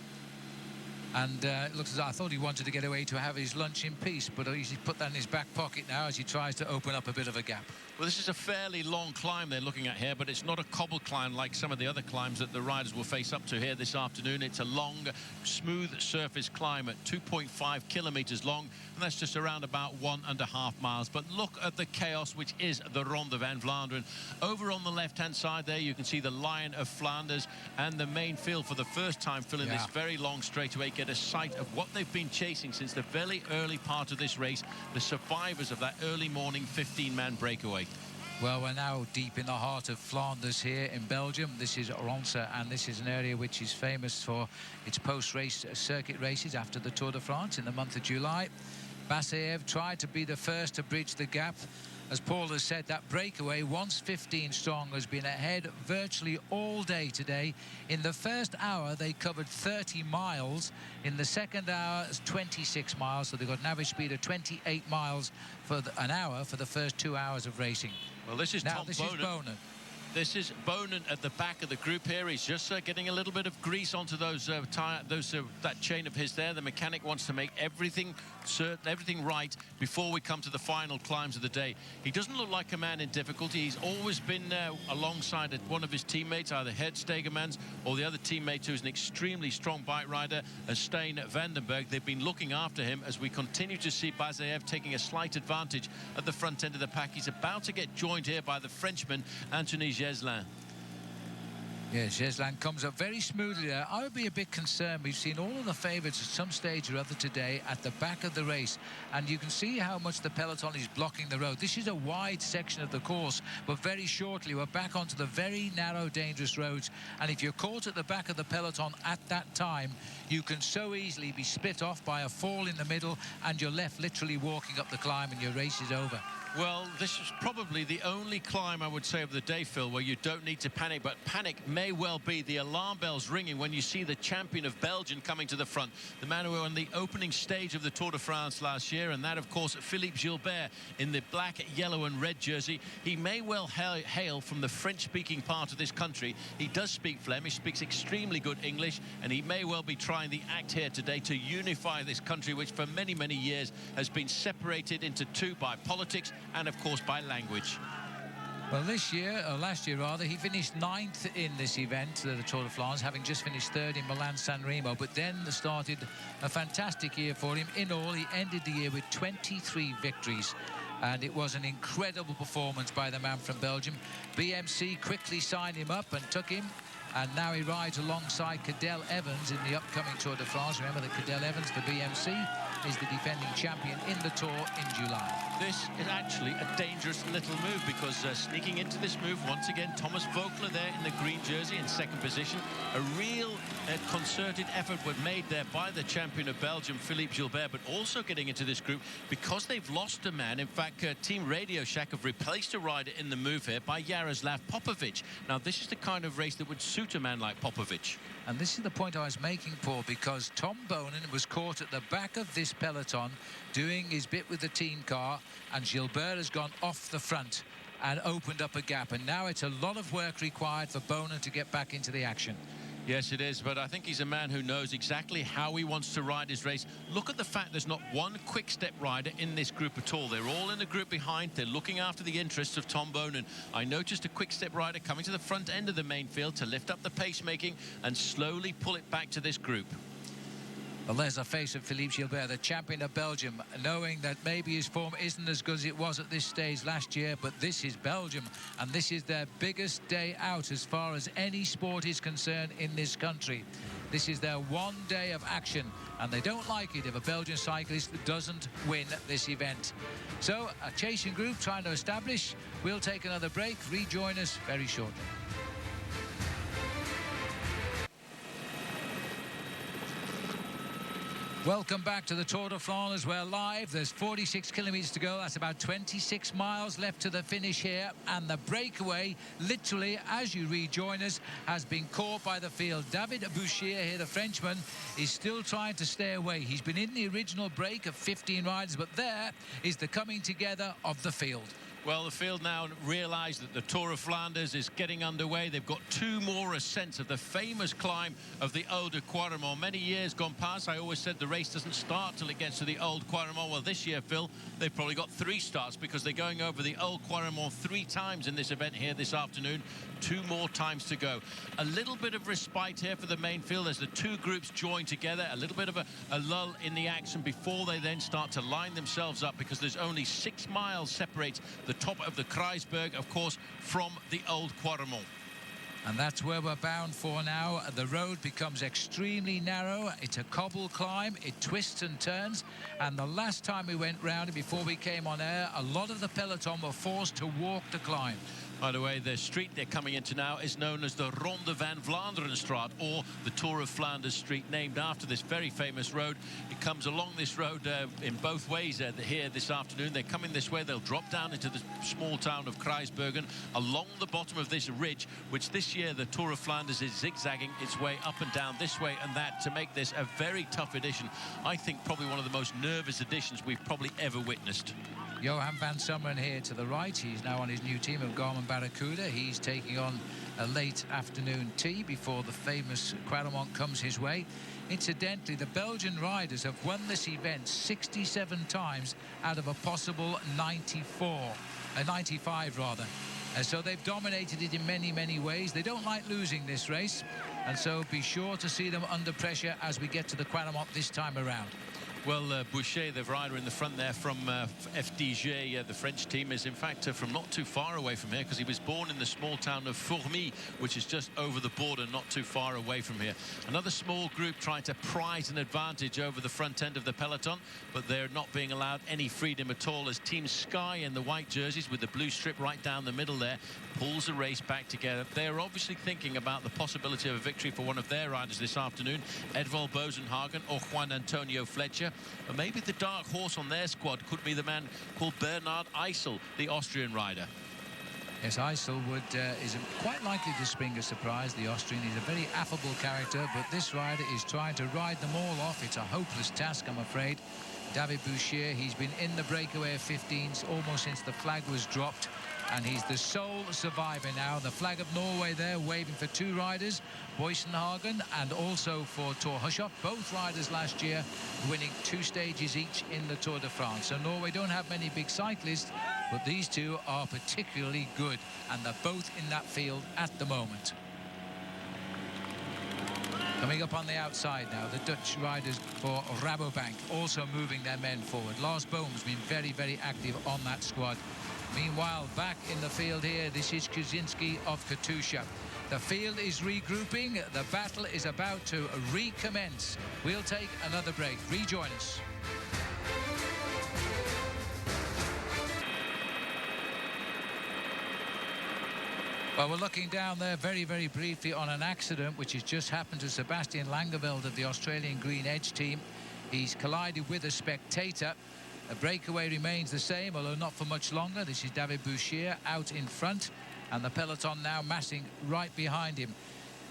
[SPEAKER 1] And it looks as though I thought he wanted to get away to have his lunch in peace, but he's put that in his back pocket now as he tries to open up a bit of a gap.
[SPEAKER 2] Well, this is a fairly long climb they're looking at here, but it's not a cobble climb like some of the other climbs that the riders will face up to here this afternoon. It's a long, smooth surface climb at 2.5 kilometres long, and that's just around about 1.5 miles. But look at the chaos which is the Ronde van Vlaanderen. Over on the left-hand side there, you can see the Lion of Flanders and the main field for the first time filling this very long straightaway. Get a sight of what they've been chasing since the very early part of this race, the survivors of that early morning 15-man breakaway.
[SPEAKER 1] Well, we're now deep in the heart of Flanders here in Belgium. This is Ronse, and this is an area which is famous for its post-race circuit races after the Tour de France in the month of July. Basayev tried to be the first to bridge the gap. As Paul has said, that breakaway, once 15 strong, has been ahead virtually all day today. In the first hour, they covered 30 miles. In the second hour, it's 26 miles, so they've got an average speed of 28 miles for an hour for the first 2 hours of racing.
[SPEAKER 2] Well, this is Tom Bonen. This is Bonen at the back of the group here. He's just getting a little bit of grease onto those that chain of his there. The mechanic wants to make everything right before we come to the final climbs of the day. He doesn't look like a man in difficulty. He's always been alongside one of his teammates, either Gert Stegemans or the other teammate who's an extremely strong bike rider, Stijn Vandenberg. They've been looking after him as we continue to see Basayev taking a slight advantage at the front end of the pack. He's about to get joined here by the Frenchman, Anthony Geslin.
[SPEAKER 1] Yes, Geslin comes up very smoothly there. I would be a bit concerned. We've seen all of the favourites at some stage or other today at the back of the race, and you can see how much the peloton is blocking the road. This is a wide section of the course, but very shortly we're back onto the very narrow, dangerous roads, and if you're caught at the back of the peloton at that time, you can so easily be split off by a fall in the middle, and you're left literally walking up the climb and your race is over.
[SPEAKER 2] Well, this is probably the only climb, I would say, of the day, Phil, where you don't need to panic, but panic may well be the alarm bells ringing when you see the champion of Belgium coming to the front, the man who won the opening stage of the Tour de France last year, and that, of course, Philippe Gilbert in the black, yellow and red jersey. He may well hail from the French-speaking part of this country. He does speak Flemish, speaks extremely good English, and he may well be trying the act here today to unify this country, which for many, many years has been separated into two by politics and, of course, by language.
[SPEAKER 1] Well, this year, or last year rather, he finished 9th in this event, the Tour de France, having just finished 3rd in Milan-San Remo. But then started a fantastic year for him. In all, he ended the year with 23 victories. And it was an incredible performance by the man from Belgium. BMC quickly signed him up and took him. And now he rides alongside Cadel Evans in the upcoming Tour de France. Remember that Cadel Evans, the BMC, is the defending champion in the Tour in July.
[SPEAKER 2] This is actually a dangerous little move, because sneaking into this move once again, Thomas Vogler there in the green jersey in second position. A real concerted effort was made there by the champion of Belgium, Philippe Gilbert, but also getting into this group because they've lost a man. In fact, Team Radio Shack have replaced a rider in the move here by Jaroslav Popovic. Now, this is the kind of race that would suit a man like Popovic.
[SPEAKER 1] And this is the point I was making, Paul, because Tom Bonen was caught at the back of this peloton doing his bit with the team car, and Gilbert has gone off the front and opened up a gap. And now it's a lot of work required for Bonen to get back into the action.
[SPEAKER 2] Yes, it is, but I think he's a man who knows exactly how he wants to ride his race. Look at the fact there's not one quick-step rider in this group at all. They're all in the group behind. They're looking after the interests of Tom Bonen. I noticed a quick-step rider coming to the front end of the main field to lift up the pacemaking and slowly pull it back to this group.
[SPEAKER 1] Well, there's the face of Philippe Gilbert, the champion of Belgium, knowing that maybe his form isn't as good as it was at this stage last year, but this is Belgium, and this is their biggest day out as far as any sport is concerned in this country. This is their one day of action, and they don't like it if a Belgian cyclist doesn't win this event. So, a chasing group trying to establish. We'll take another break. Rejoin us very shortly. Welcome back to the Tour de Flanders. We're live. There's 46 kilometres to go. That's about 26 miles left to the finish here. And the breakaway, literally, as you rejoin us, has been caught by the field. David Bouchier here, the Frenchman, is still trying to stay away. He's been in the original break of 15 riders, but there is the coming together of the field.
[SPEAKER 2] Well, the field now realise that the Tour of Flanders is getting underway. They've got two more ascents of the famous climb of the Old Quaremont. Many years gone past, I always said the race doesn't start till it gets to the Old Quaremont. Well, this year, Phil, they've probably got 3 starts, because they're going over the Old Quaremont 3 times in this event here this afternoon. 2 more times to go. A little bit of respite here for the main field as the two groups join together. A little bit of a lull in the action before they then start to line themselves up, because there's only 6 miles separates the top of the Kruisberg, of course, from the Old Quaremont.
[SPEAKER 1] And that's where we're bound for now. The road becomes extremely narrow. It's a cobble climb. It twists and turns. And the last time we went round it, before we came on air, a lot of the peloton were forced to walk the climb.
[SPEAKER 2] By the way, the street they're coming into now is known as the Ronde van Vlaanderenstraat, or the Tour of Flanders Street, named after this very famous road. It comes along this road in both ways here this afternoon. They're coming this way. They'll drop down into the small town of Kruisbergen along the bottom of this ridge, which this year the Tour of Flanders is zigzagging its way up and down this way and that to make this a very tough edition. I think probably one of the most nervous editions we've probably ever witnessed.
[SPEAKER 1] Johan van Summeren here to the right. He's now on his new team of Garmin Barracuda. He's taking on a late afternoon tea before the famous Quaremont comes his way. Incidentally, the Belgian riders have won this event 67 times out of a possible 95 rather. So they've dominated it in many, many ways. They don't like losing this race, and so be sure to see them under pressure as we get to the Quaremont this time around.
[SPEAKER 2] Well, Boucher, the rider in the front there from FDJ, the French team, is in fact from not too far away from here, because he was born in the small town of Fourmi, which is just over the border, not too far away from here. Another small group trying to prize an advantage over the front end of the peloton, but they're not being allowed any freedom at all, as Team Sky in the white jerseys with the blue strip right down the middle there pulls the race back together. They're obviously thinking about the possibility of a victory for one of their riders this afternoon, Edvald Bozenhagen or Juan Antonio Fletcher. But maybe the dark horse on their squad could be the man called Bernard Eisel, the Austrian rider.
[SPEAKER 1] Yes, Eiselwood is quite likely to spring a surprise. The Austrian is a very affable character, but this rider is trying to ride them all off. It's a hopeless task, I'm afraid. David Bouchier, he's been in the breakaway of 15s almost since the flag was dropped, and he's the sole survivor now. The flag of Norway there waving for two riders, Boysenhagen and also for Thor Hushovd, both riders last year winning 2 stages each in the Tour de France. So Norway don't have many big cyclists, but these two are particularly good, and they're both in that field at the moment. Coming up on the outside now, the Dutch riders for Rabobank also moving their men forward. Lars Boom's been very, very active on that squad. Meanwhile, back in the field here, this is Kuzinski of Katusha. The field is regrouping. The battle is about to recommence. We'll take another break. Rejoin us. Well, we're looking down there very, very briefly on an accident which has just happened to Sebastian Langeveld of the Australian Green Edge team. He's collided with a spectator. The breakaway remains the same, although not for much longer. This is David Bouchier out in front, and the peloton now massing right behind him.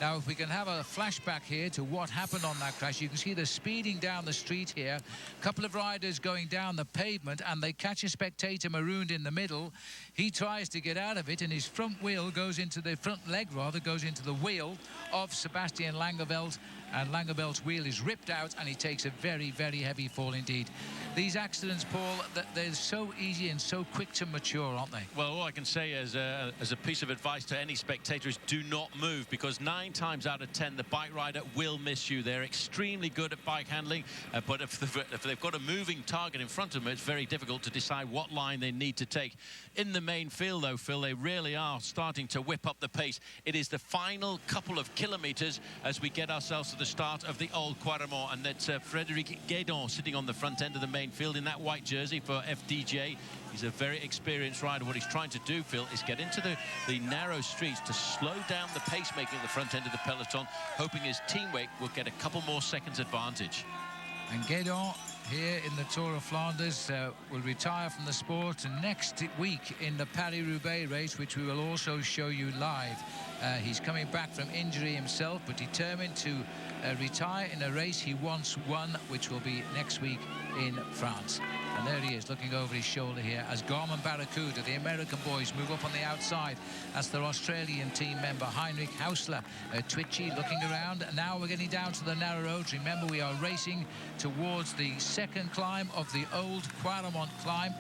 [SPEAKER 1] Now, if we can have a flashback here to what happened on that crash, you can see they're speeding down the street here. A couple of riders going down the pavement, and they catch a spectator marooned in the middle. He tries to get out of it, and his front wheel goes into the front leg, rather, goes into the wheel of Sebastian Langeveld, and Langeveld's wheel is ripped out, and he takes a very, very heavy fall indeed. These accidents, Paul, they're so easy and so quick to mature, aren't they?
[SPEAKER 2] Well, all I can say as a piece of advice to any spectator is do not move, because 9 times out of 10 the bike rider will miss you. They're extremely good at bike handling, but if they've got a moving target in front of them, it's very difficult to decide what line they need to take. In the main field, though, Phil, they really are starting to whip up the pace. It is the final couple of kilometres as we get ourselves to the start of the Old Quaremont, and that's Frédéric Guédon sitting on the front end of the main field in that white jersey for FDJ. He's a very experienced rider. What he's trying to do, Phil, is get into the narrow streets to slow down the pacemaking at the front end of the peloton, hoping his teammate will get a couple more seconds advantage.
[SPEAKER 1] And Guédon here in the Tour of Flanders will retire from the sport next week in the Paris-Roubaix race, which we will also show you live. He's coming back from injury himself, but determined to retire in a race he once won, which will be next week in France. And there he is, looking over his shoulder here as Garmin Barracuda, the American boys, move up on the outside. That's their Australian team member, Heinrich Hausler, twitchy, looking around. Now we're getting down to the narrow roads. Remember, we are racing towards the second climb of the Old Quaremont climb.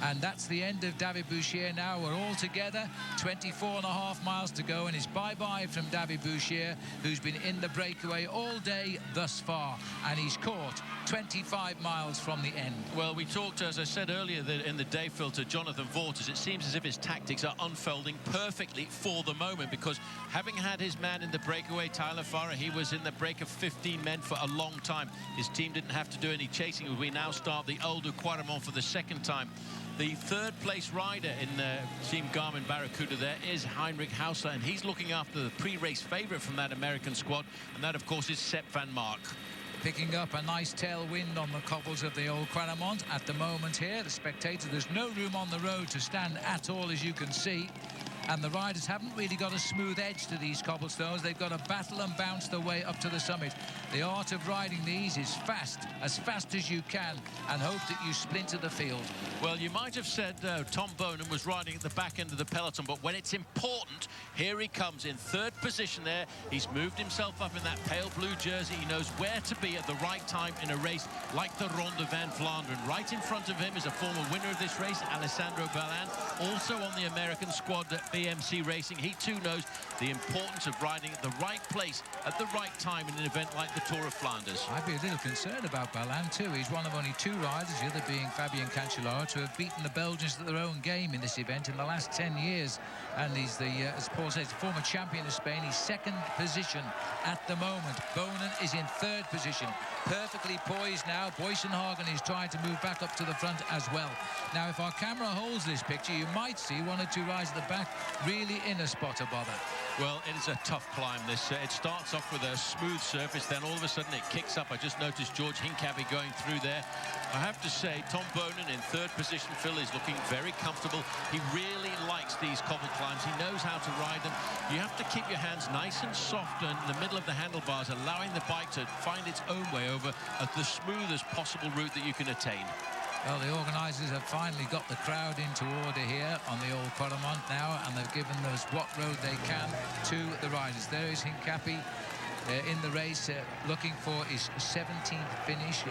[SPEAKER 1] And that's the end of David Bouchier now. We're all together, 24.5 miles to go, and it's bye-bye from David Bouchier, who's been in the breakaway all day thus far, and he's caught 25 miles from the end.
[SPEAKER 2] Well, we talked, as I said earlier, in the day, Phil, to Jonathan Vaughters. It seems as if his tactics are unfolding perfectly for the moment, because having had his man in the breakaway, Tyler Farrer, he was in the break of 15 men for a long time. His team didn't have to do any chasing. We now start the Old Quaremont for the second time. The third place rider in Team Garmin Barracuda there is Heinrich Hausler, and he's looking after the pre-race favourite from that American squad, and that, of course, is Sepp van Mark.
[SPEAKER 1] Picking up a nice tailwind on the cobbles of the Old Quaremont at the moment here. The spectator, there's no room on the road to stand at all, as you can see. And the riders haven't really got a smooth edge to these cobblestones. They've got to battle and bounce their way up to the summit. The art of riding these is fast as you can, and hope that you splinter the field.
[SPEAKER 2] Well, you might have said Tom Bonen was riding at the back end of the peloton, but when it's important, here he comes in third position there. He's moved himself up in that pale blue jersey. He knows where to be at the right time in a race like the Ronde van Vlaanderen. Right in front of him is a former winner of this race, Alessandro Balin, also on the American squad at BMC Racing. He too knows the importance of riding at the right place at the right time in an event like the Tour of Flanders.
[SPEAKER 1] I'd be a little concerned about Balin too. He's one of only 2 riders, the other being Fabien Cancellara, to have beaten the Belgians at their own game in this event in the last 10 years. And he's the, as Paul says, former champion of Spain. He's second position at the moment. Bonen is in third position, perfectly poised now. Boysenhagen is trying to move back up to the front as well. Now, if our camera holds this picture, you might see 1 or 2 riders at the back really in a spot of bother.
[SPEAKER 2] Well, it is a tough climb, this. It starts off with a smooth surface, then all of a sudden it kicks up. I just noticed George Hincapie going through there. I have to say, Tom Bonen in third position, Phil, is looking very comfortable. He really likes these cobble climbs. He knows how to ride them. You have to keep your hands nice and soft in the middle of the handlebars, allowing the bike to find its own way over at the smoothest possible route that you can attain.
[SPEAKER 1] Well, the organisers have finally got the crowd into order here on the old Quaremont now, and they've given us what road they can to the riders. There is Hincapie in the race, looking for his 17th finish.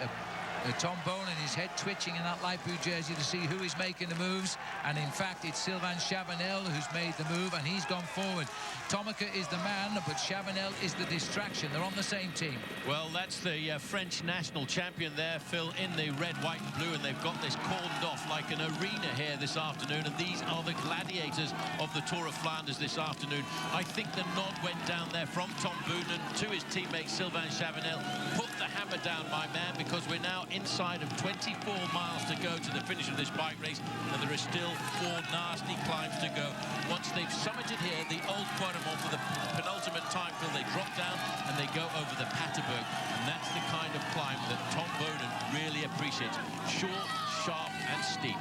[SPEAKER 1] Tom Bonen, his head twitching in that light blue jersey to see who is making the moves, and in fact it's Sylvain Chavanel who's made the move, and he's gone forward. Tomica is the man, but Chavanel is the distraction. They're on the same team.
[SPEAKER 2] Well, that's the French national champion there, Phil, in the red, white and blue, and they've got this cordoned off like an arena here this afternoon, and these are the gladiators of the Tour of Flanders this afternoon. I think the nod went down there from Tom Bonen to his teammate Sylvain Chavanel. Put the hammer down, my man, because we're now inside of 24 miles to go to the finish of this bike race, and there are still 4 nasty climbs to go. Once they've summited here the old Quaremont for the penultimate time, Phil, they drop down and they go over the Paterberg, and that's the kind of climb that Tom Bonen really appreciates. Short, sharp and steep.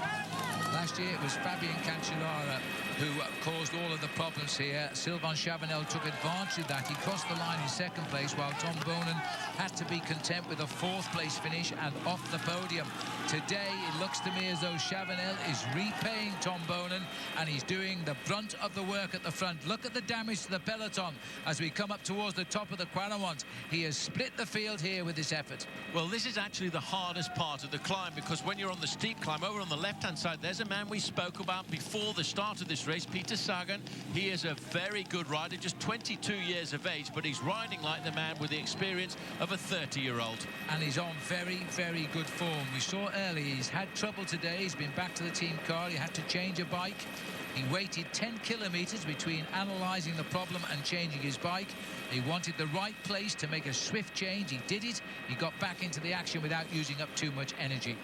[SPEAKER 1] Last year it was Fabien Cancellara who caused all of the problems here. Sylvain Chavanel took advantage of that. He crossed the line in second place, while Tom Bonen had to be content with a 4th place finish and off the podium. Today it looks to me as though Chavanel is repaying Tom Bonen, and he's doing the brunt of the work at the front. Look at the damage to the peloton as we come up towards the top of the Quaremont. He has split the field here with this effort.
[SPEAKER 2] Well, this is actually the hardest part of the climb, because when you're on the steep climb over on the left-hand side, there's a man we spoke about before the start of this race, Peter Sagan. He is a very good rider, just 22 years of age, but he's riding like the man with the experience of a 30-year-old.
[SPEAKER 1] And he's on very, very good form. We saw earlier he's had trouble today. He's been back to the team car. He had to change a bike. He waited 10 kilometres between analysing the problem and changing his bike. He wanted the right place to make a swift change. He did it. He got back into the action without using up too much energy.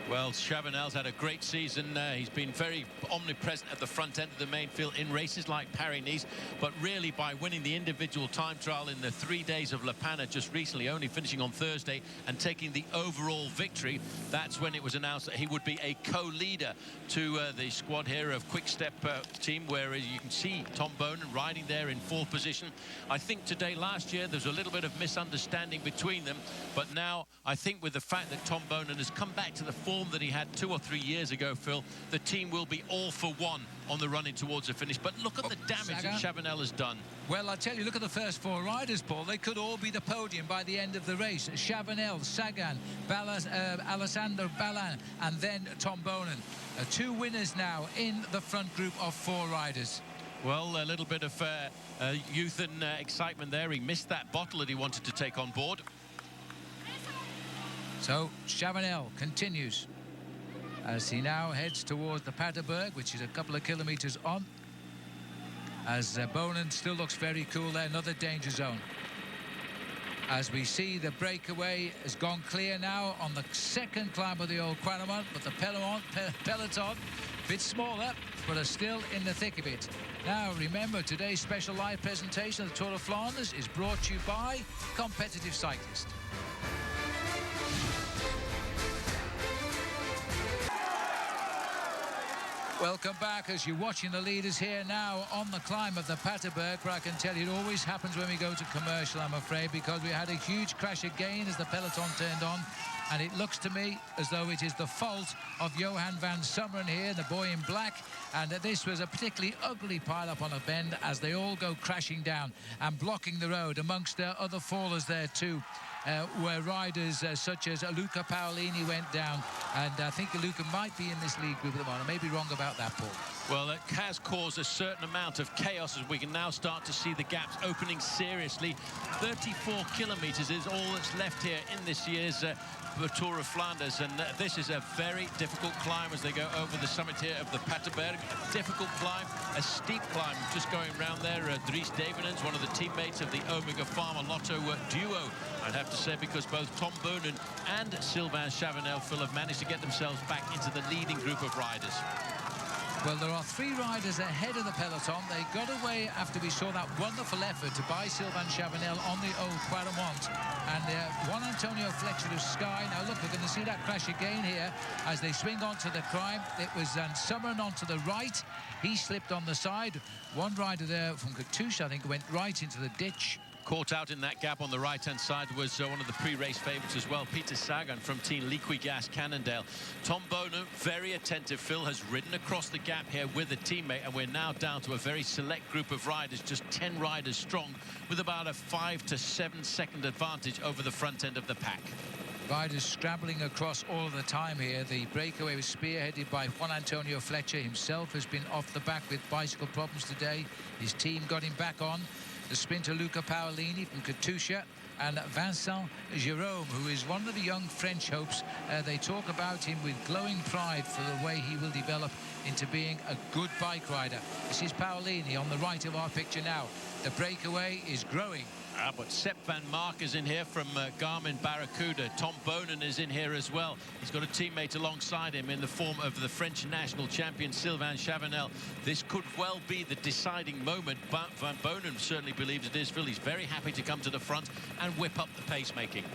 [SPEAKER 2] Well, Chavanel's had a great season. He's been very omnipresent at the front end of the main field in races like Paris-Nice, but really by winning the individual time trial in the 3 days of La Panne just recently, only finishing on Thursday, and taking the overall victory, that's when it was announced that he would be a co-leader to the squad here of Quick Step team, where you can see Tom Bonen riding there in 4th position. I think today, last year, there's a little bit of misunderstanding between them, but now I think with the fact that Tom Bonen has come back to the form that he had 2 or 3 years ago, Phil, the team will be all for one on the running towards the finish. But look at the damage that Chavanel has done.
[SPEAKER 1] Well, I tell you, look at the first 4 riders, Paul. They could all be the podium by the end of the race. Chavanel, Sagan, Alessandro Balin, and then Tom Bonen. 2 winners now in the front group of 4 riders.
[SPEAKER 2] Well, a little bit of youth and excitement there. He missed that bottle that he wanted to take on board.
[SPEAKER 1] So Chavanel continues as he now heads towards the Paterberg, which is a couple of kilometres on, as Bonen still looks very cool there. Another danger zone. As we see, the breakaway has gone clear now on the second climb of the old Quaremont, but the peloton, a bit smaller, but are still in the thick of it. Now, remember, today's special live presentation of the Tour of Flanders is brought to you by Competitive Cyclist. Welcome back as you're watching the leaders here now on the climb of the Paterberg, where I can tell you it always happens when we go to commercial, I'm afraid, because we had a huge crash again as the peloton turned on, and it looks to me as though it is the fault of Johan van Summeren here, the boy in black, and this was a particularly ugly pile-up on a bend as they all go crashing down and blocking the road. Amongst other fallers there too were riders such as Luca Paolini went down, and I think Luca might be in this lead group at the moment. I may be wrong about that, Paul.
[SPEAKER 2] Well, it has caused a certain amount of chaos as we can now start to see the gaps opening seriously. 34 kilometres is all that's left here in this year's Tour of Flanders, and this is a very difficult climb as they go over the summit here of the Paterberg. A difficult climb, a steep climb. Just going round there, Dries Devenens, one of the teammates of the Omega Pharma Lotto duo, I'd have to say, because both Tom Bonen and Sylvain Chavanel have managed to get themselves back into the leading group of riders.
[SPEAKER 1] Well, there are 3 riders ahead of the peloton. They got away after we saw that wonderful effort by Sylvain Chavanel on the old Quaremont. And Juan Antonio Fletcher of Sky. Now, look, we're going to see that crash again here as they swing onto the climb. It was Summeren onto the right. He slipped on the side. One rider there from Katusha, I think, went right into the ditch.
[SPEAKER 2] Caught out in that gap on the right-hand side was one of the pre-race favourites as well, Peter Sagan from Team Liquigas Cannondale. Tom Bonen, very attentive, Phil, has ridden across the gap here with a teammate, and we're now down to a very select group of riders, just 10 riders strong, with about a 5 to 7 second advantage over the front end of the pack.
[SPEAKER 1] Riders scrambling across all the time here. The breakaway was spearheaded by Juan Antonio Fletcher. Himself has been off the back with bicycle problems today. His team got him back on. The sprinter Luca Paolini from Katusha, and Vincent Jérôme, who is one of the young French hopes. They talk about him with glowing pride for the way he will develop into being a good bike rider. This is Paolini on the right of our picture now. The breakaway is growing.
[SPEAKER 2] But Sepp van Mark is in here from Garmin Barracuda. Tom Bonen is in here as well. He's got a teammate alongside him in the form of the French national champion Sylvain Chavanel. This could well be the deciding moment, but Van Bonen certainly believes it is. Phil, he's very happy to come to the front and whip up the pacemaking.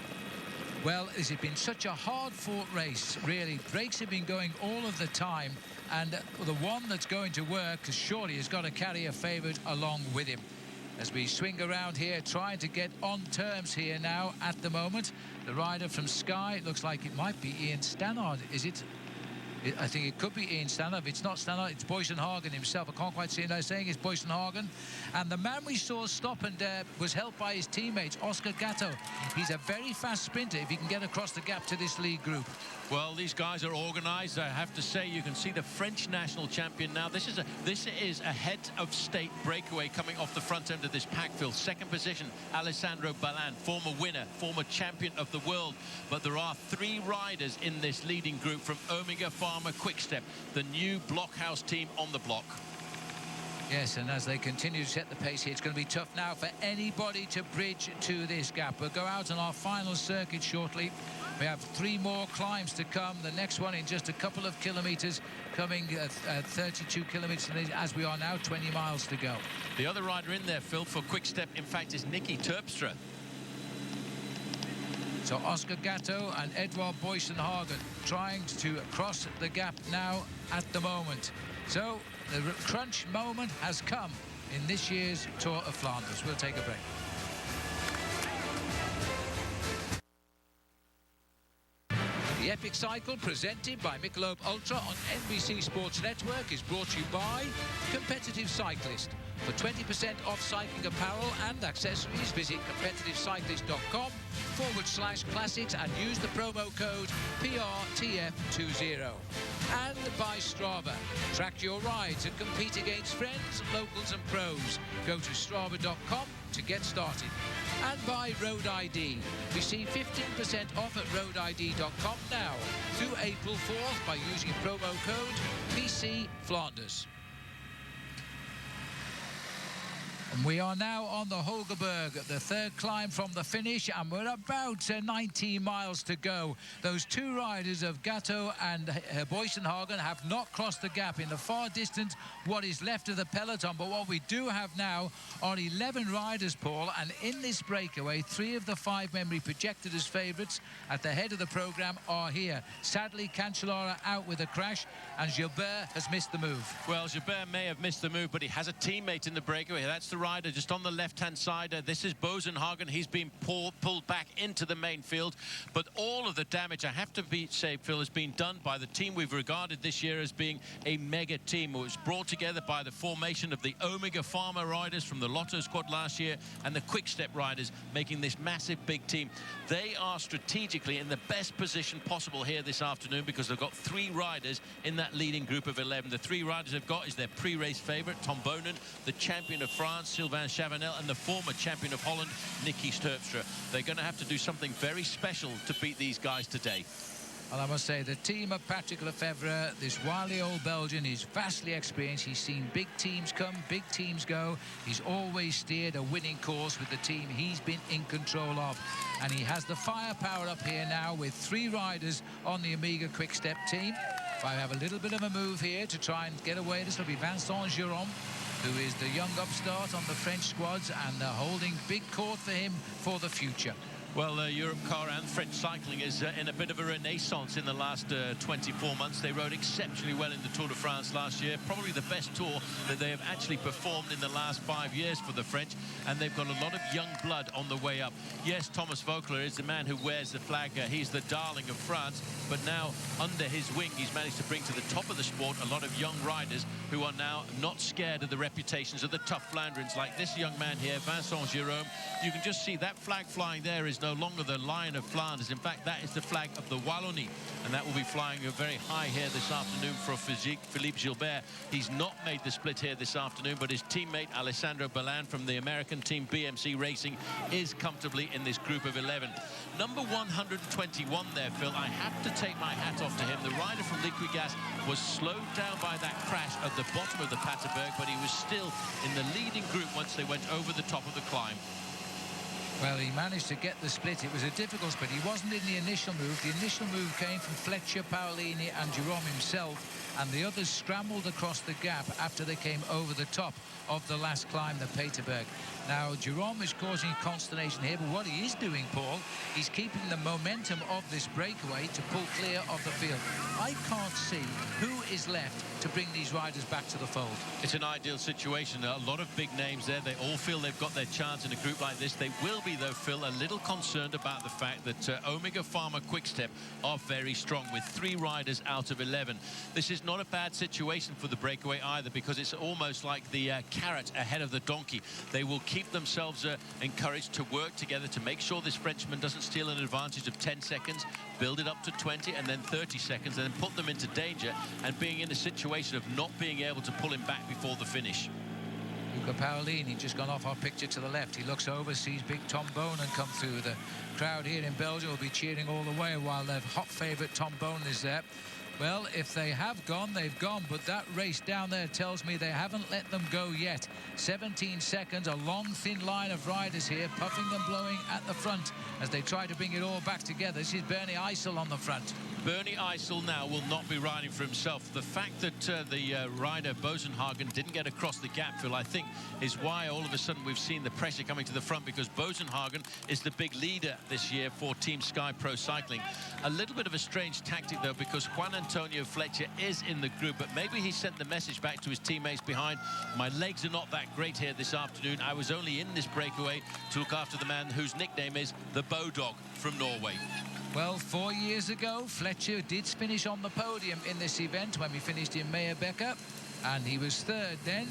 [SPEAKER 1] Well, has it been such a hard-fought race, really? Breaks have been going all of the time, and the one that's going to work surely has got to carry a favourite along with him. As we swing around here, trying to get on terms here now at the moment. The rider from Sky, it looks like it might be Ian Stannard, is it? I think it could be Ian Stannard. If it's not Stannard, it's Boysenhagen himself. I can't quite see what I'm saying. It's Boysenhagen. And the man we saw stop and was helped by his teammates, Oscar Gatto. He's a very fast sprinter if he can get across the gap to this lead group.
[SPEAKER 2] Well, these guys are organised. I have to say, you can see the French national champion now. This is a head-of-state breakaway coming off the front end of this pack, Phil. Second position, Alessandro Balin, former winner, former champion of the world. But there are 3 riders in this leading group from Omega Pharma Quickstep, the new Blockhouse team on the block.
[SPEAKER 1] Yes, and as they continue to set the pace here, it's going to be tough now for anybody to bridge to this gap. We'll go out on our final circuit shortly. We have 3 more climbs to come. The next one in just a couple of kilometres, coming 32 kilometres as we are now, 20 miles to go.
[SPEAKER 2] The other rider in there, Phil, for Quickstep, in fact, is Nicky Terpstra.
[SPEAKER 1] So Oscar Gatto and Edouard Boysenhagen trying to cross the gap now at the moment. So the crunch moment has come in this year's Tour of Flanders. We'll take a break. The Epic Cycle, presented by Michelob Ultra on NBC Sports Network, is brought to you by Competitive Cyclist. For 20% off cycling apparel and accessories, visit competitivecyclist.com/classics and use the promo code PRTF20. And by Strava. Track your rides and compete against friends, locals and pros. Go to strava.com to get started. And by Road ID. Receive 15% off at roadid.com now through April 4th by using promo code PC Flanders. And we are now on the Hogeberg, the 3rd climb from the finish, and we're about 19 miles to go. Those 2 riders of Gatto and Boysenhagen have not crossed the gap in the far distance, what is left of the peloton. But what we do have now are 11 riders, Paul, and in this breakaway, 3 of the 5 men we projected as favourites at the head of the programme are here. Sadly, Cancellara out with a crash, and Gilbert has missed the move.
[SPEAKER 2] Well, Gilbert may have missed the move, but he has a teammate in the breakaway. That's the rider just on the left-hand side. This is Boysenhagen. He's been pulled back into the main field. But all of the damage, I have to say, Phil, has been done by the team we've regarded this year as being a mega team. It was brought together by the formation of the Omega Pharma riders from the Lotto squad last year and the Quickstep riders, making this massive big team. They are strategically in the best position possible here this afternoon because they've got 3 riders in that leading group of 11. The 3 riders they've got is their pre-race favourite, Tom Bonen, the champion of France, Sylvain Chavanel, and the former champion of Holland, Nicky Terpstra. They're going to have to do something very special to beat these guys today.
[SPEAKER 1] Well, I must say, the team of Patrick Lefevre, this wily old Belgian, is vastly experienced. He's seen big teams come, big teams go. He's always steered a winning course with the team he's been in control of. And he has the firepower up here now with 3 riders on the Omega Quickstep team. I have a little bit of a move here to try and get away. This will be Vincent Giraud, who is the young upstart on the French squads, and they're holding big court for him for the future.
[SPEAKER 2] Well, Europe car and French cycling is in a bit of a renaissance in the last 24 months. They rode exceptionally well in the Tour de France last year, probably the best tour that they have actually performed in the last 5 years for the French, and they've got a lot of young blood on the way up. Yes, Thomas Voeckler is the man who wears the flag. He's the darling of France, but now under his wing, he's managed to bring to the top of the sport a lot of young riders who are now not scared of the reputations of the tough Flandrians, like this young man here, Vincent Giraud. You can just see that flag flying there is no longer the Lion of Flanders. In fact, that is the flag of the Wallonie, and that will be flying very high here this afternoon for Philippe Gilbert. He's not made the split here this afternoon, but his teammate Alessandro Ballan from the American team BMC Racing is comfortably in this group of 11. Number 121 there, Phil. I have to take my hat off to him. The rider from Liquigas was slowed down by that crash at the bottom of the Paterberg, but he was still in the leading group once they went over the top of the climb.
[SPEAKER 1] Well, he managed to get the split. It was a difficult split. He wasn't in the initial move. The initial move came from Fletcher, Paolini and Jerome himself, and the others scrambled across the gap after they came over the top of the last climb, the Paterberg. Now, Jerome is causing consternation here, but what he is doing, Paul, he's keeping the momentum of this breakaway to pull clear of the field. I can't see who is left to bring these riders back to the fold.
[SPEAKER 2] It's an ideal situation. A lot of big names there. They all feel they've got their chance in a group like this. They will be, though, Phil, a little concerned about the fact that Omega Pharma Quickstep are very strong with 3 riders out of 11. This is not a bad situation for the breakaway either, because it's almost like the carrot ahead of the donkey. They will keep themselves encouraged to work together to make sure this Frenchman doesn't steal an advantage of 10 seconds, build it up to 20 and then 30 seconds, and then put them into danger and being in a situation of not being able to pull him back before the finish.
[SPEAKER 1] Luca Paolini just gone off our picture to the left. He looks over, sees big Tom Bonen come through. The crowd here in Belgium will be cheering all the way while their hot favourite Tom Bonen is there. Well, if they have gone, they've gone, but that race down there tells me they haven't let them go yet. 17 seconds, a long, thin line of riders here, puffing and blowing at the front as they try to bring it all back together. This is Bernie Eisel on the front.
[SPEAKER 2] Bernie Eisel now will not be riding for himself. The fact that the rider Bosenhagen didn't get across the gap, Phil, I think is why all of a sudden we've seen the pressure coming to the front, because Bosenhagen is the big leader this year for Team Sky Pro Cycling. A little bit of a strange tactic, though, because Juan Antonio Fletcher is in the group, but maybe he sent the message back to his teammates behind. My legs are not that great here this afternoon. I was only in this breakaway to look after the man whose nickname is the Bodog from Norway.
[SPEAKER 1] Well, 4 years ago, Fletcher did finish on the podium in this event when we finished in Meyerbecker, and he was third then.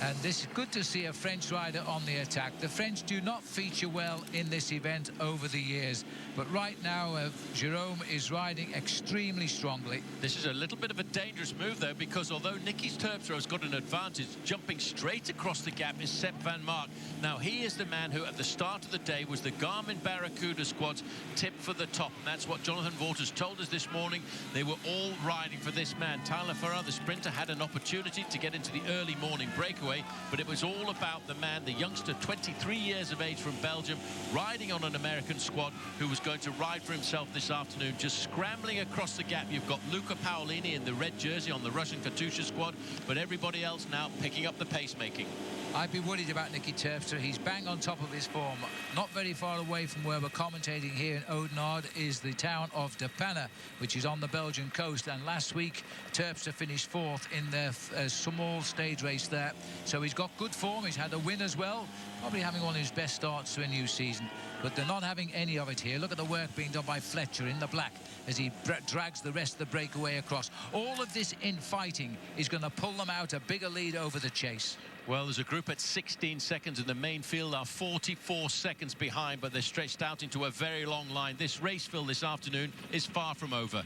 [SPEAKER 1] And this is good to see a French rider on the attack. The French do not feature well in this event over the years, but right now Jerome is riding extremely strongly.
[SPEAKER 2] This is a little bit of a dangerous move, though, because although Nicky Terpstra has got an advantage, jumping straight across the gap is Sepp van Mark. Now, he is the man who at the start of the day was the Garmin Barracuda squad's tip for the top, and that's what Jonathan Waters told us this morning. They were all riding for this man. Tyler Farrar, the sprinter, had an opportunity to get into the early morning breakaway, but it was all about the man, the youngster, 23 years of age from Belgium, riding on an American squad who was going to ride for himself this afternoon. Just scrambling across the gap, you've got Luca Paolini in the red jersey on the Russian Katusha squad, but everybody else now picking up the pacemaking.
[SPEAKER 1] I'd be worried about Nicky Terpstra. He's bang on top of his form. Not very far away from where we're commentating here in Oudenaarde is the town of De Panne, which is on the Belgian coast. And last week, Terpstra finished 4th in their small stage race there. So he's got good form. He's had a win as well. Probably having one of his best starts to a new season. But they're not having any of it here. Look at the work being done by Fletcher in the black as he drags the rest of the breakaway across. All of this in fighting is going to pull them out a bigger lead over the chase.
[SPEAKER 2] Well, there's a group at 16 seconds, and the main field are 44 seconds behind, but they're stretched out into a very long line. This race, Phil, this afternoon is far from over.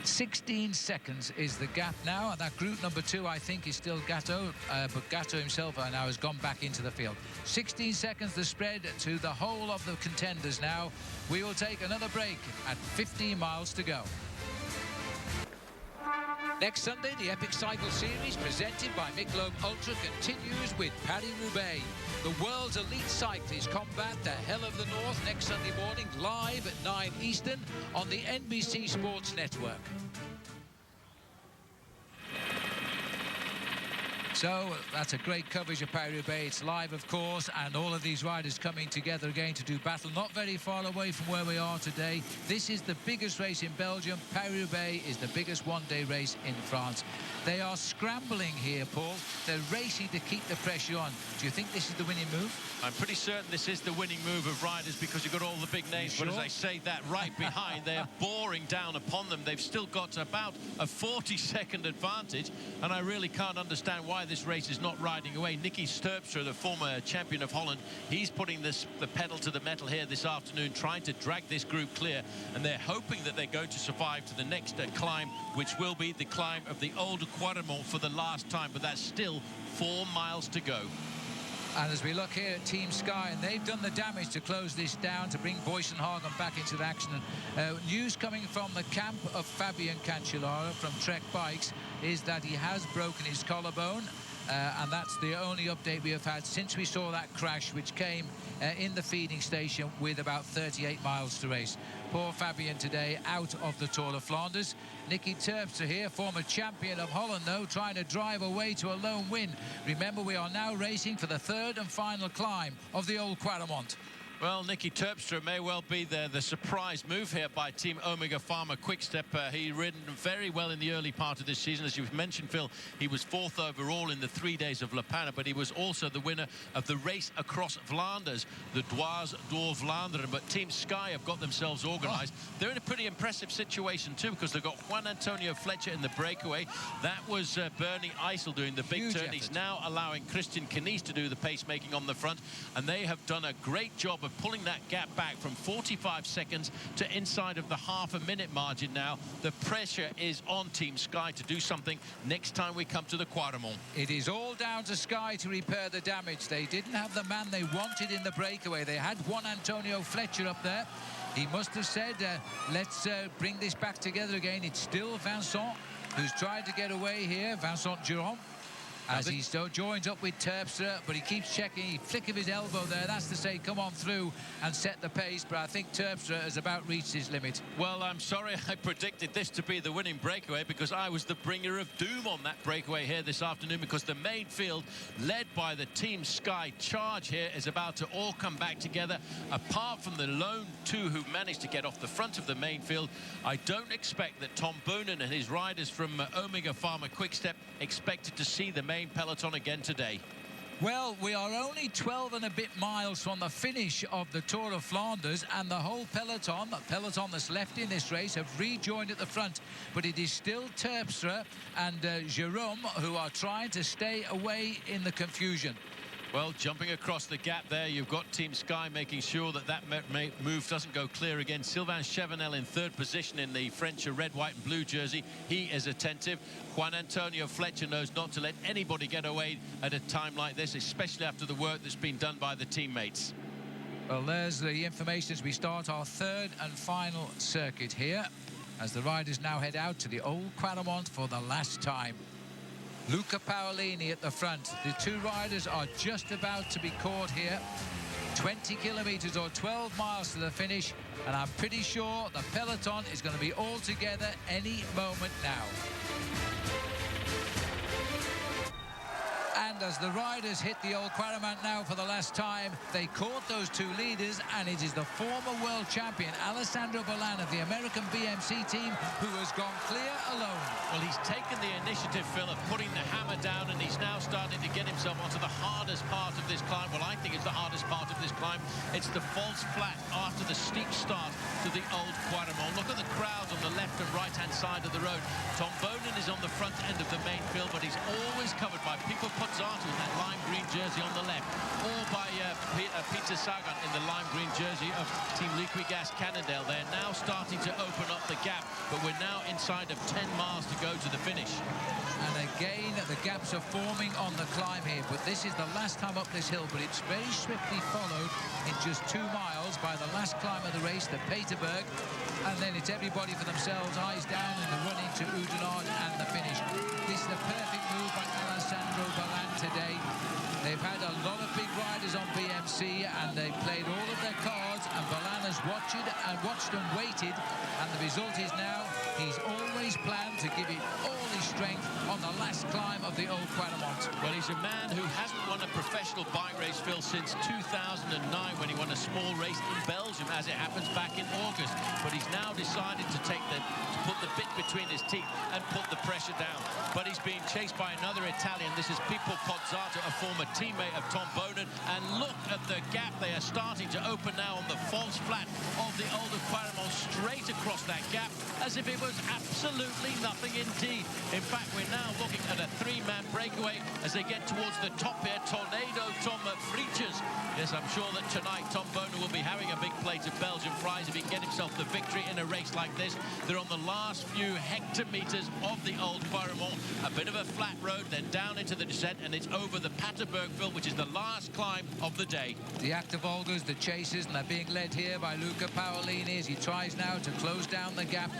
[SPEAKER 1] 16 seconds is the gap now, and that group number 2, I think, is still Gatto, but Gatto himself now has gone back into the field. 16 seconds the spread to the whole of the contenders now. We will take another break at 15 miles to go. Next Sunday, the Epic Cycle Series, presented by Michelob Ultra, continues with Paris-Roubaix. The world's elite cyclists combat the hell of the North next Sunday morning, live at 9 Eastern on the NBC Sports Network. So that's a great coverage of Paris-Roubaix. It's live, of course, and all of these riders coming together again to do battle. Not very far away from where we are today. This is the biggest race in Belgium. Paris-Roubaix is the biggest one-day race in France. They are scrambling here, Paul. They're racing to keep the pressure on. Do you think this is the winning move?
[SPEAKER 2] I'm pretty certain this is the winning move of riders because you've got all the big names. Sure? But as I say that right behind, they're boring down upon them. They've still got about a 40-second advantage, and I really can't understand why this race is not riding away. Nicky Terpstra, the former champion of Holland, he's putting the pedal to the metal here this afternoon, trying to drag this group clear, and they're hoping that they're going to survive to the next climb, which will be the climb of the Old Quaremont for the last time, but that's still 4 miles to go.
[SPEAKER 1] And as we look here at Team Sky, and they've done the damage to close this down, to bring Boysenhagen back into the action. News coming from the camp of Fabian Cancellara from Trek Bikes is that he has broken his collarbone. And that's the only update we have had since we saw that crash, which came in the feeding station with about 38 miles to race. Poor Fabian today out of the Tour of Flanders. Nicky Terpstra here, former champion of Holland, though, trying to drive away to a lone win. Remember, we are now racing for the third and final climb of the Old Quaremont.
[SPEAKER 2] Well, Nicky Terpstra may well be the surprise move here by Team Omega Pharma Quickstep. He ridden very well in the early part of this season. As you've mentioned, Phil, he was 4th overall in the 3 days of Le Panne, but he was also the winner of the race across Flanders, the Dwars door Vlaanderen. But Team Sky have got themselves organised. They're in a pretty impressive situation too, because they've got Juan Antonio Fletcher in the breakaway. That was Bernie Eisel doing the big turn. He's now allowing Christian Knies to do the pacemaking on the front, and they have done a great job of pulling that gap back from 45 seconds to inside of the half-a-minute margin now. The pressure is on Team Sky to do something next time we come to the Quaremont.
[SPEAKER 1] It is all down to Sky to repair the damage. They didn't have the man they wanted in the breakaway. They had Juan Antonio Fletcher up there. He must have said, let's bring this back together again. It's still Vincent who's tried to get away here, Vincent Durand. As he still joins up with Terpstra, but he keeps checking. He flick of his elbow there. That's to say, come on through and set the pace. But I think Terpstra has about reached his limit.
[SPEAKER 2] Well, I'm sorry I predicted this to be the winning breakaway, because I was the bringer of doom on that breakaway here this afternoon, because the main field, led by the Team Sky charge here, is about to all come back together. Apart from the lone two who managed to get off the front of the main field, I don't expect that Tom Boonen and his riders from Omega Pharma Quickstep expected to see the main peloton again today.
[SPEAKER 1] Well, we are only 12 and a bit miles from the finish of the Tour of Flanders, and the whole peloton, the peloton that's left in this race, have rejoined at the front. But it is still Terpstra and Jérôme who are trying to stay away in the confusion.
[SPEAKER 2] Well, jumping across the gap there, you've got Team Sky making sure that that move doesn't go clear again. Sylvain Chevenel in 3rd position in the French red, white and blue jersey. He is attentive. Juan Antonio Fletcher knows not to let anybody get away at a time like this, especially after the work that's been done by the teammates.
[SPEAKER 1] Well, there's the information as we start our third and final circuit here, as the riders now head out to the Old Quaremont for the last time. Luca Paolini at the front. The two riders are just about to be caught here. 20 kilometres or 12 miles to the finish, and I'm pretty sure the peloton is going to be all together any moment now. And as the riders hit the Old Quaremont now for the last time, they caught those two leaders, and it is the former world champion Alessandro Ballan of the American BMC team who has gone clear alone.
[SPEAKER 2] Well, he's taken the initiative, Phil, of putting the hammer down, and he's now starting to get himself onto the hardest part of this climb. Well, I think it's the hardest part of this climb. It's the false flat after the steep start to the Old Quaremont. Look at the crowds on the left and right-hand side of the road. Tom Boonen is on the front end of the main field, but he's always covered by Pico Pozzato in that lime green jersey on the left, or by Peter Sagan in the lime green jersey of Team Liquigas Cannondale. They're now starting to open up the gap, but we're now inside of 10 miles to go to the finish.
[SPEAKER 1] And again, the gaps are forming on the climb here, but this is the last time up this hill, but it's very swiftly followed in just 2 miles by the last climb of the race, the Peterberg, and then it's everybody for themselves, eyes down in the run into Oudenaarde and the finish. perfect move by Alessandro Ballan today. They've had a lot of big riders on BMC and they played all of their cards, and Ballan has watched and waited, and the result is now he's always planned to give it all his strength on the last climb of the Old Quaremont.
[SPEAKER 2] Well, he's a man who hasn't won a professional bike race, Phil, since 2009 when he won a small race in Belgium, as it happens, back in August. But he's now decided to put the bit between his teeth and put the pressure down. But he's being chased by another Italian. This is Pippo Pozzato, a former teammate of Tom Bonen. And look at the gap. They are starting to open now on the false flat of the Old Quaremont, straight across that gap, as if it was absolutely nothing indeed. In fact, we're now looking at a three-man breakaway as they get towards the top here. Tornado Tom Frietjes. Yes, I'm sure that tonight Tom Bonen will be having a big plate of Belgian fries if he can get himself the victory in a race like this. They're on the last few hectometers of the Old Quaremont. A bit of a flat road, then down into the descent, and it's over the Paterbergville, which is the last climb of the day.
[SPEAKER 1] The active Olgas, the chasers, and they're being led here by Luca Paolini as he tries now to close down the gap.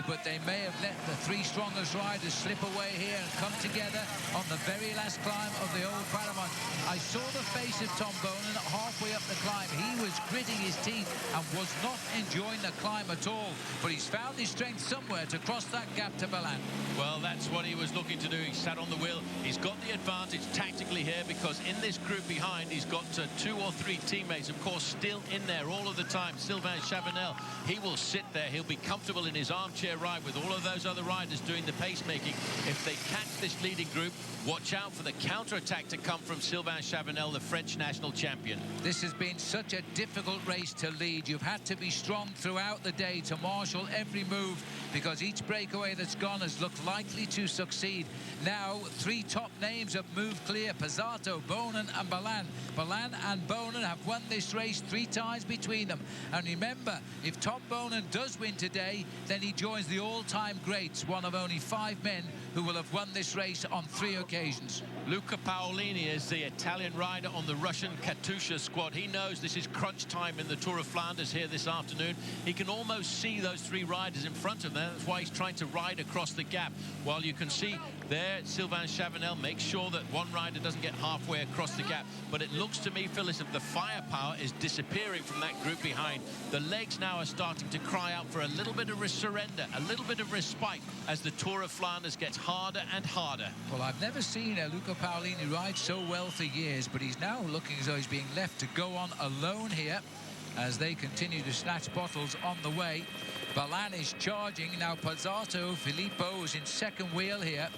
[SPEAKER 1] But they may have let the three strongest riders slip away here and come together on the very last climb of the Old Quaremont. I saw the face of Tom Bonen halfway up the climb. He was gritting his teeth and was not enjoying the climb at all. But he's found his strength somewhere to cross that gap to Ballan.
[SPEAKER 2] Well, that's what he was looking to do. He sat on the wheel. He's got the advantage tactically here because in this group behind, he's got two or three teammates, of course, still in there all of the time. Sylvain Chavanel, he will sit there. He'll be comfortable in his armchair ride with all of those other riders doing the pacemaking. If they catch this leading group, watch out for the counter-attack to come from Sylvain Chavanel, the French national champion.
[SPEAKER 1] This has been such a difficult race to lead. You've had to be strong throughout the day to marshal every move because each breakaway that's gone has looked likely to succeed. Now, three top names have moved clear: Pozzato, Bonen and Ballan. Ballan and Bonen have won this race 3 times between them. And remember, if Tom Bonen does win today, then he joins the all-time greats, one of only 5 men who will have won this race on 3 occasions.
[SPEAKER 2] Luca Paolini is the Italian rider on the Russian Katusha squad. He knows this is crunch time in the Tour of Flanders here this afternoon. He can almost see those 3 riders in front of them. That's why he's trying to ride across the gap. While you can see there, Sylvain Chavanel makes sure that one rider doesn't get halfway across the gap. But it looks to me, Phyllis, that the firepower is disappearing from that group behind. The legs now are starting to cry out for a little bit of surrender, a little bit of respite as the Tour of Flanders gets harder and harder.
[SPEAKER 1] Well, I've never seen Luca Paolini ride so well for years, but he's now looking as though he's being left to go on alone here as they continue to snatch bottles on the way. Ballan is charging. Now Pozzato, Filippo is in second wheel here.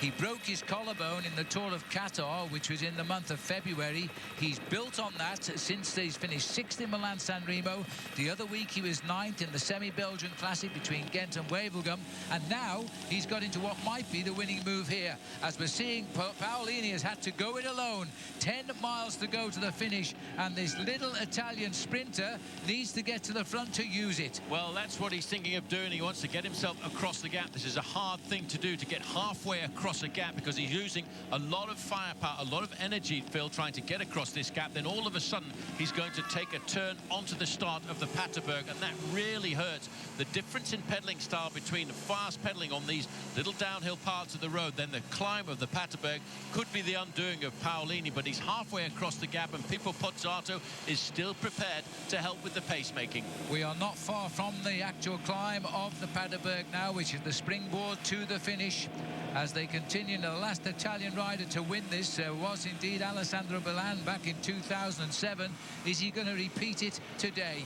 [SPEAKER 1] He broke his collarbone in the Tour of Qatar, which was in the month of February. He's built on that since he's finished 6th in Milan-San Remo. The other week he was 9th in the semi-Belgian Classic between Ghent and Wevelgem. And now he's got into what might be the winning move here. As we're seeing, Paolini has had to go it alone. 10 miles to go to the finish. And this little Italian sprinter needs to get to the front to use it.
[SPEAKER 2] Well, that's what he's thinking of doing. He wants to get himself across the gap. This is a hard thing to do, to get halfway across a gap, because he's using a lot of firepower, a lot of energy, Phil, trying to get across this gap. Then all of a sudden he's going to take a turn onto the start of the Paterberg, and that really hurts. The difference in pedaling style between the fast pedaling on these little downhill parts of the road, then the climb of the Paterberg, could be the undoing of Paolini. But he's halfway across the gap, and Pippo Pozzato is still prepared to help with the pacemaking.
[SPEAKER 1] We are not far from the actual climb of the Paterberg now, which is the springboard to the finish. As they continue, the last Italian rider to win this was indeed Alessandro Ballan back in 2007. Is he going to repeat it today?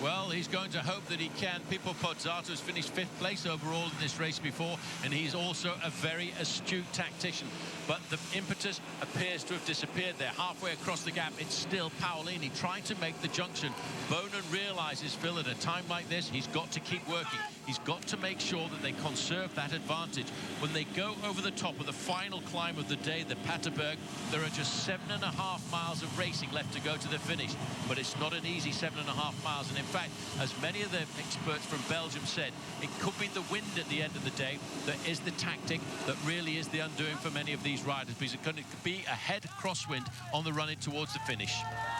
[SPEAKER 2] Well, he's going to hope that he can. Pippo Pozzato has finished 5th place overall in this race before, and he's also a very astute tactician. But the impetus appears to have disappeared there. Halfway across the gap, it's still Paolini trying to make the junction. Bonen realizes, Phil, at a time like this, he's got to keep working. He's got to make sure that they conserve that advantage. When they go over the top of the final climb of the day, the Paterberg, there are just 7.5 miles of racing left to go to the finish. But it's not an easy 7.5 miles. And in fact, as many of the experts from Belgium said, it could be the wind at the end of the day that is the tactic that really is the undoing for many of these riders, because it's going to be a head crosswind on the run-in towards the finish.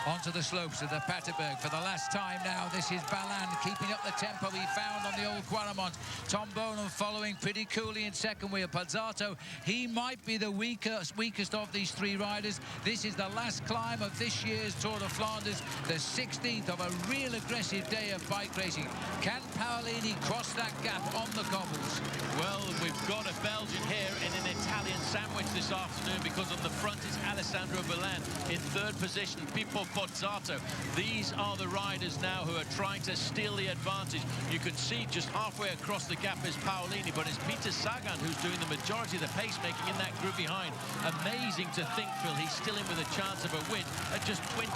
[SPEAKER 1] Onto the slopes of the Paterberg for the last time now. This is Ballan keeping up the tempo he found on the Old Quaremont. Quaremont. Tom Bonan following pretty coolly in second wheel. Pozzato, he might be the weakest of these three riders. This is the last climb of this year's Tour of Flanders, the 16th of a real aggressive day of bike racing. Can Paolini cross that gap on the cobbles?
[SPEAKER 2] Well, we've got a Belgian here in an Italian sandwich this afternoon, because on the front is Alessandro Balin in third position, Pippo Pozzato. These are the riders now who are trying to steal the advantage. You can see just halfway across the gap is Paolini, but it's Peter Sagan who's doing the majority of the pacemaking in that group behind. Amazing to think, Phil, he's still in with a chance of a win at just 22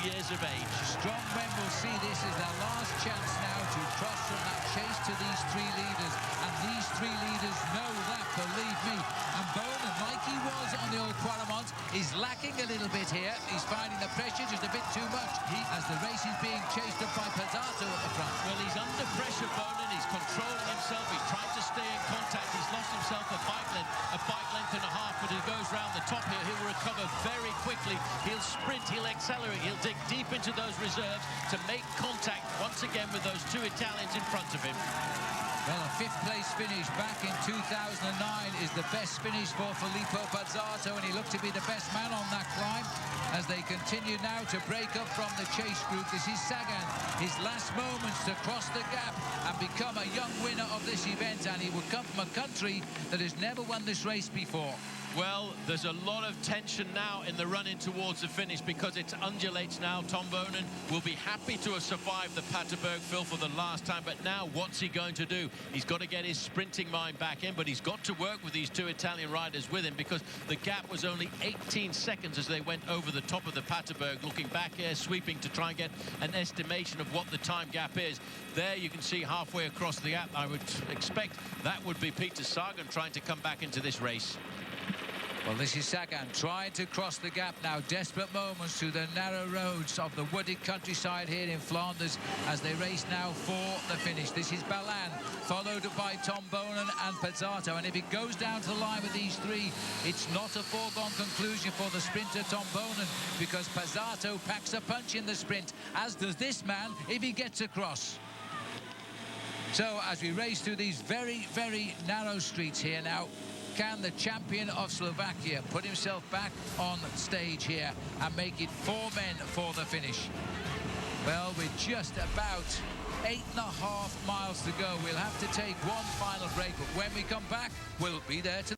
[SPEAKER 2] years of age.
[SPEAKER 1] Strong men will see this as their last chance now to cross from that chase to these three leaders, and these three leaders know that, believe me. And Bonan, like he was on the old Quaremont, is lacking a little bit here. He's finding the pressure just a bit too much as the race is being chased up by Pozzato at the front.
[SPEAKER 2] Well, he's under pressure, Bonan. He's controlling himself. He's trying to stay in contact. He's lost himself a bike length and a half, but he goes round the top here. He'll recover very quickly. He'll sprint, he'll accelerate, he'll dig deep into those reserves to make contact once again with those two Italians in front of him.
[SPEAKER 1] Well, a fifth-place finish back in 2009 is the best finish for Filippo Pozzato, and he looked to be the best man on that climb as they continue now to break up from the chase group. This is Sagan, his last moments to cross the gap and become a young winner of this event, and he will come from a country that has never won this race before.
[SPEAKER 2] Well, there's a lot of tension now in the run-in towards the finish because it undulates now. Tom Bonan will be happy to have survived the Paterberg, Phil, for the last time, but now what's he going to do? He's got to get his sprinting mind back in, but he's got to work with these two Italian riders with him, because the gap was only 18 seconds as they went over the top of the Paterberg. Looking back here, sweeping to try and get an estimation of what the time gap is. There you can see halfway across the gap. I would expect that would be Peter Sagan trying to come back into this race.
[SPEAKER 1] Well, this is Sagan trying to cross the gap now. Desperate moments through the narrow roads of the wooded countryside here in Flanders as they race now for the finish. This is Balin, followed by Tom Bonan and Pozzato. And if it goes down to the line with these three, it's not a foregone conclusion for the sprinter Tom Bonan, because Pozzato packs a punch in the sprint, as does this man if he gets across. So as we race through these very, very narrow streets here now, can the champion of Slovakia put himself back on stage here and make it 4 men for the finish? Well, we're just about 8.5 miles to go. We'll have to take one final break, but when we come back, we'll be there to...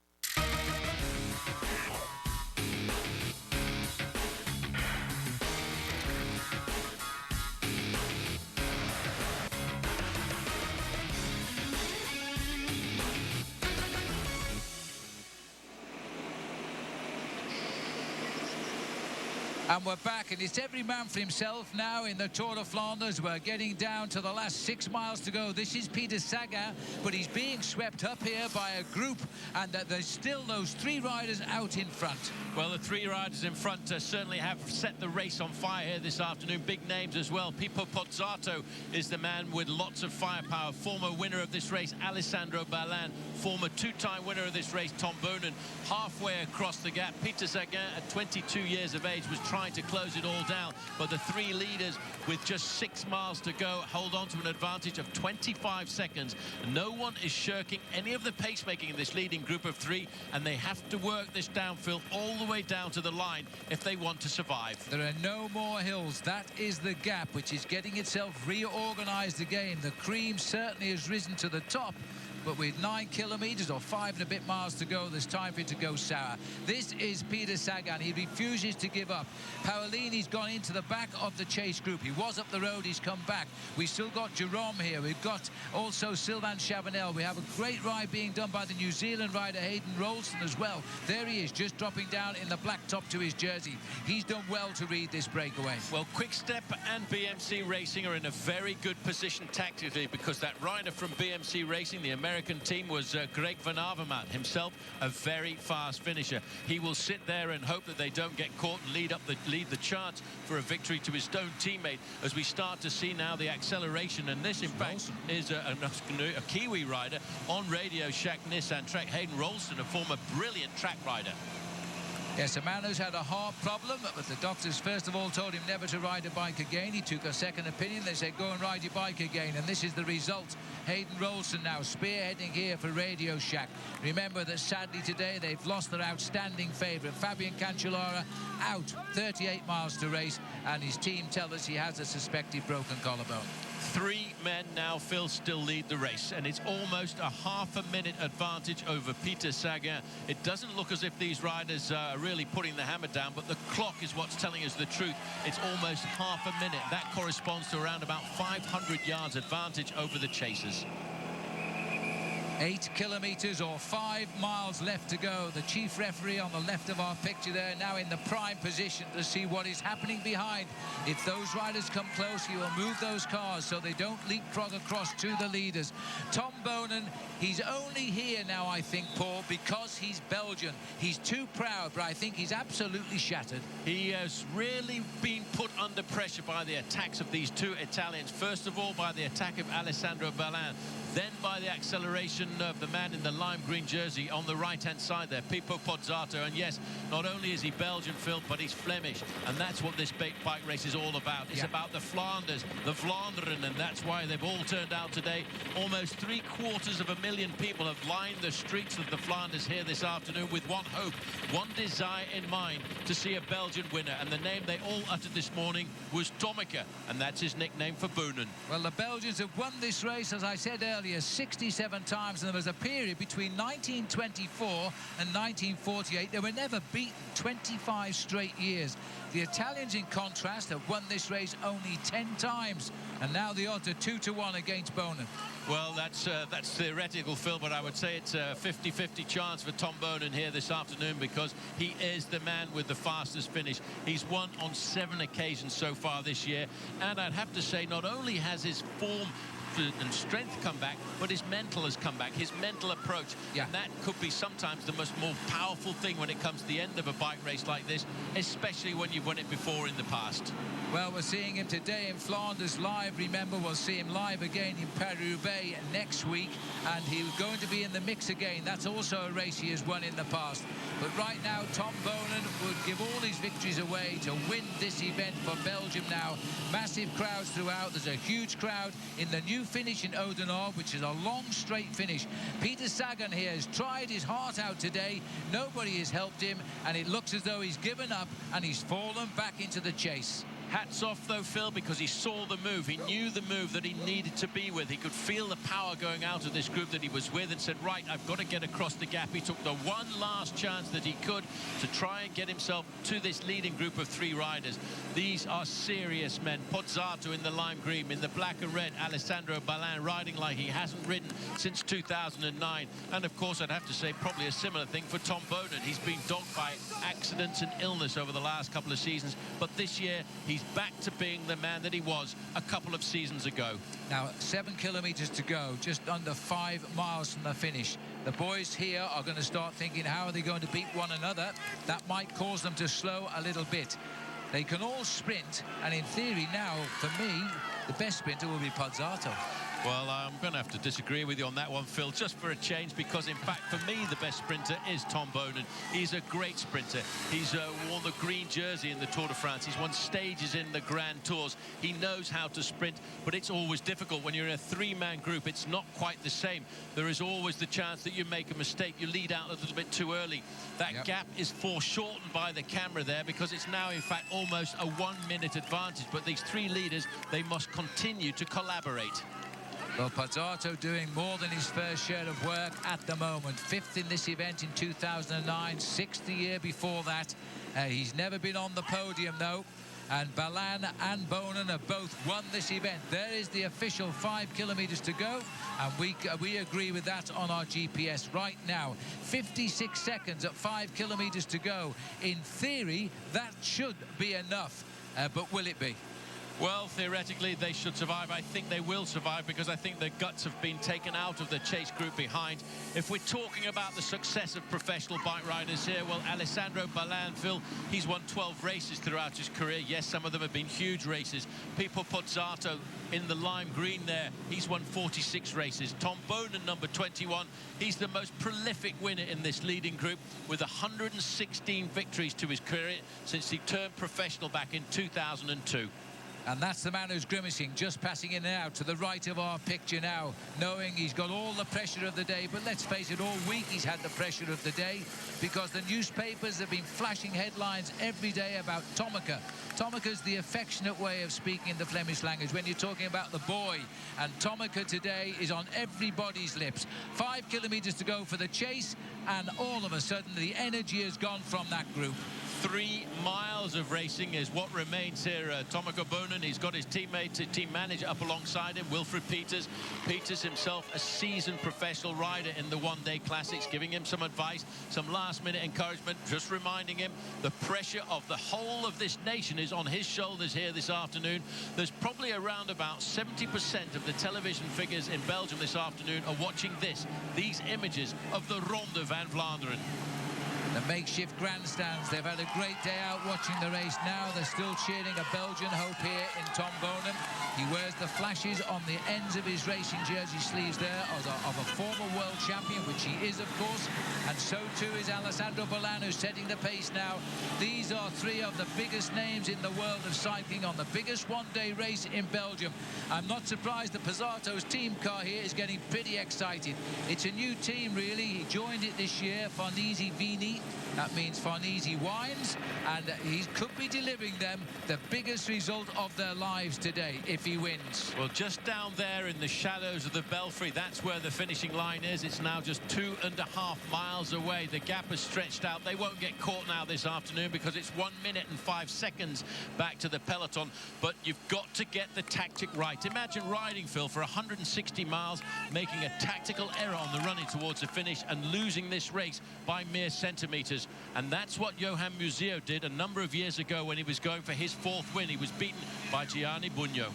[SPEAKER 1] And we're back, and it's every man for himself now in the Tour of Flanders. We're getting down to the last 6 miles to go. This is Peter Sagan, but he's being swept up here by a group, and there's still those three riders out in front.
[SPEAKER 2] Well, the three riders in front certainly have set the race on fire here this afternoon. Big names as well. Pippo Pozzato is the man with lots of firepower. Former winner of this race, Alessandro Balin. Former two-time winner of this race, Tom Bonan. Halfway across the gap, Peter Sagan, at 22 years of age, was trying to close it all down, but the three leaders with just 6 miles to go hold on to an advantage of 25 seconds. No one is shirking any of the pacemaking in this leading group of three, and they have to work this downfill all the way down to the line if they want to survive.
[SPEAKER 1] There are no more hills. That is the gap, which is getting itself reorganized again. The cream certainly has risen to the top, but with 9 kilometres or 5 and a bit miles to go, there's time for it to go sour. This is Peter Sagan. He refuses to give up. Paolini's gone into the back of the chase group. He was up the road, he's come back. We've still got Jerome here. We've got also Sylvain Chavanel. We have a great ride being done by the New Zealand rider Hayden Rolston as well. There he is, just dropping down in the black top to his jersey. He's done well to read this breakaway.
[SPEAKER 2] Well, Quick Step and BMC Racing are in a very good position tactically, because that rider from BMC Racing, the American team, was Greg Van Avermaet, himself a very fast finisher. He will sit there and hope that they don't get caught and lead the chance for a victory to his own teammate, as we start to see now the acceleration. And this, in fact, is a Kiwi rider on radio, Shack Nissan Trek, Hayden Rolston, a former brilliant track rider.
[SPEAKER 1] Yes, a man who's had a heart problem, but the doctors first of all told him never to ride a bike again. He took a second opinion. They said, go and ride your bike again. And this is the result. Hayden Rolson now spearheading here for Radio Shack. Remember that sadly today they've lost their outstanding favourite, Fabian Cancellara, out 38 miles to race. And his team tell us he has a suspected broken collarbone.
[SPEAKER 2] 3 men now, Phil, still lead the race, and it's almost a half a minute advantage over Peter Sagan. It doesn't look as if these riders are really putting the hammer down, but the clock is what's telling us the truth. It's almost half a minute. That corresponds to around about 500 yards advantage over the chasers.
[SPEAKER 1] 8 kilometres or 5 miles left to go. The chief referee on the left of our picture there now in the prime position to see what is happening behind. If those riders come close, he will move those cars so they don't leapfrog across to the leaders. Tom Bonen, he's only here now, I think, Paul, because he's Belgian. He's too proud, but I think he's absolutely shattered.
[SPEAKER 2] He has really been put under pressure by the attacks of these 2 Italians. First of all, by the attack of Alessandro Balin, then by the acceleration of the man in the lime green jersey on the right-hand side there, Pippo Pozzato. And yes, not only is he Belgian, Phil, but he's Flemish. And that's what this bike race is all about. It's about the Flanders, the Vlaanderen, and that's why they've all turned out today. Almost 750,000 people have lined the streets of the Flanders here this afternoon with one hope, one desire in mind, to see a Belgian winner. And the name they all uttered this morning was Tommeke, and that's his nickname for Boonen.
[SPEAKER 1] Well, the Belgians have won this race, as I said earlier, 67 times, and there was a period between 1924 and 1948 they were never beaten, 25 straight years. The Italians, in contrast, have won this race only 10 times, and now the odds are 2-1 against Bonen.
[SPEAKER 2] Well, that's theoretical, Phil, but I would say it's a 50-50 chance for Tom Bonen here this afternoon, because he is the man with the fastest finish. He's won on 7 occasions so far this year, and I'd have to say not only has his form and strength come back, but his mental has come back, his mental approach. And that could be sometimes the more powerful thing when it comes to the end of a bike race like this, especially when you've won it before in the past.
[SPEAKER 1] Well, we're seeing him today in Flanders live. Remember, we'll see him live again in Paris-Roubaix next week, and he's going to be in the mix again. That's also a race he has won in the past. But right now, Tom Bonen would give all his victories away to win this event for Belgium now. Massive crowds throughout. There's a huge crowd in the new finish in Oudenaarde, which is a long, straight finish. Peter Sagan here has tried his heart out today. Nobody has helped him, and it looks as though he's given up and he's fallen back into the chase.
[SPEAKER 2] Hats off, though, Phil, because he saw the move. He knew the move that he needed to be with. He could feel the power going out of this group that he was with and said, right, I've got to get across the gap. He took the one last chance that he could to try and get himself to this leading group of 3 riders. These are serious men. Pozzato in the lime green, in the black and red, Alessandro Balin riding like he hasn't ridden since 2009. And, of course, I'd have to say probably a similar thing for Tom Bonen. He's been dogged by accidents and illness over the last couple of seasons, but this year he's back to being the man that he was a couple of seasons ago.
[SPEAKER 1] Now, 7 kilometres to go, just under 5 miles from the finish. The boys here are going to start thinking, how are they going to beat one another? That might cause them to slow a little bit. They can all sprint, and in theory now, for me, the best sprinter will be Pozzato.
[SPEAKER 2] Well, I'm going to have to disagree with you on that one, Phil, just for a change, because, in fact, for me, the best sprinter is Tom Bonen. He's a great sprinter. He's worn the green jersey in the Tour de France. He's won stages in the Grand Tours. He knows how to sprint, but it's always difficult. When you're in a 3-man group, it's not quite the same. There is always the chance that you make a mistake. You lead out a little bit too early. That gap is foreshortened by the camera there, because it's now, in fact, almost a 1-minute advantage. But these 3 leaders, they must continue to collaborate.
[SPEAKER 1] Well, Pozzato doing more than his fair share of work at the moment. 5th in this event in 2009, 6th the year before that. He's never been on the podium, though. And Balin and Bonen have both won this event. There is the official 5 kilometres to go, and we agree with that on our GPS right now. 56 seconds at 5 kilometres to go. In theory, that should be enough, but will it be?
[SPEAKER 2] Well, theoretically, they should survive. I think they will survive because I think their guts have been taken out of the chase group behind. If we're talking about the success of professional bike riders here, well, Alessandro Balin, Phil, he's won 12 races throughout his career. Yes, some of them have been huge races. Pipo Pozzato in the lime green there, he's won 46 races. Tom Boonen, number 21, he's the most prolific winner in this leading group with 116 victories to his career since he turned professional back in 2002.
[SPEAKER 1] And that's the man who's grimacing, just passing in and out to the right of our picture now, knowing he's got all the pressure of the day. But let's face it, all week he's had the pressure of the day because the newspapers have been flashing headlines every day about Tommeke. Tommeke's the affectionate way of speaking in the Flemish language when you're talking about the boy. And Tommeke today is on everybody's lips. 5 kilometres to go for the chase, and all of a sudden the energy has gone from that group.
[SPEAKER 2] 3 miles of racing is what remains here. Tommeke Boonen, he's got his teammate, team manager up alongside him, Wilfred Peters. Peters himself, a seasoned professional rider in the one-day classics, giving him some advice, some last-minute encouragement, just reminding him the pressure of the whole of this nation is on his shoulders here this afternoon. There's probably around about 70% of the television figures in Belgium this afternoon are watching these images of the Ronde van Vlaanderen.
[SPEAKER 1] The makeshift grandstands, they've had a great day out watching the race. Now they're still cheering a Belgian hope here in Tom Boonen. He wears the flashes on the ends of his racing jersey sleeves there of a former world champion, which he is, of course. And so too is Alessandro Balin, who's setting the pace now. These are 3 of the biggest names in the world of cycling on the biggest one-day race in Belgium. I'm not surprised that Pozzato's team car here is getting pretty excited. It's a new team, really. He joined it this year, Farnese Vini. That means Farnese Wines, and he could be delivering them the biggest result of their lives today if he wins.
[SPEAKER 2] Well, just down there in the shadows of the Belfry, that's where the finishing line is. It's now just 2.5 miles away. The gap has stretched out. They won't get caught now this afternoon because it's 1 minute and 5 seconds back to the peloton. But you've got to get the tactic right. Imagine riding, Phil, for 160 miles, making a tactical error on the running towards the finish and losing this race by mere centimetres. And that's what Johan Museeuw did a number of years ago when he was going for his 4th win. He was beaten by Gianni Bugno.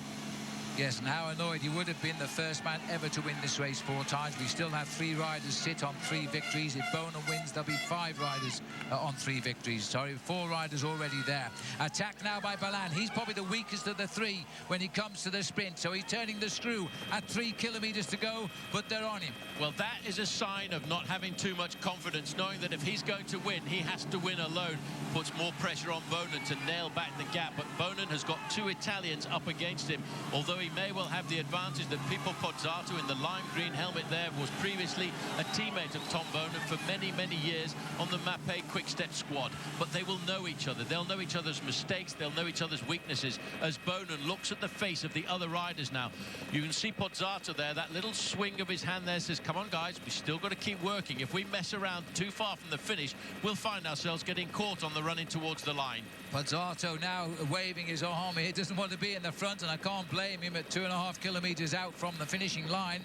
[SPEAKER 1] Yes, and how annoyed he would have been, the first man ever to win this race 4 times. We still have 3 riders sit on 3 victories. If Boonen wins, there'll be 5 riders on 3 victories. Sorry, 4 riders already there. Attacked now by Balin. He's probably the weakest of the 3 when he comes to the sprint. So he's turning the screw at 3 kilometres to go, but they're on him.
[SPEAKER 2] Well, that is a sign of not having too much confidence, knowing that if he's going to win, he has to win alone. Puts more pressure on Boonen to nail back the gap. But Boonen has got 2 Italians up against him, although he may well have the advantage that Pipo Pozzato in the lime green helmet there was previously a teammate of Tom Boonen for many, many years on the Mapei Quick Step squad. But they will know each other. They'll know each other's mistakes. They'll know each other's weaknesses as Boonen looks at the face of the other riders now. You can see Pozzato there, that little swing of his hand there says, come on, guys, we still got to keep working. If we mess around too far from the finish, we'll find ourselves getting caught on the running towards the line.
[SPEAKER 1] Pozzato now waving his arm. He doesn't want to be in the front, and I can't blame him at 2.5 kilometres out from the finishing line.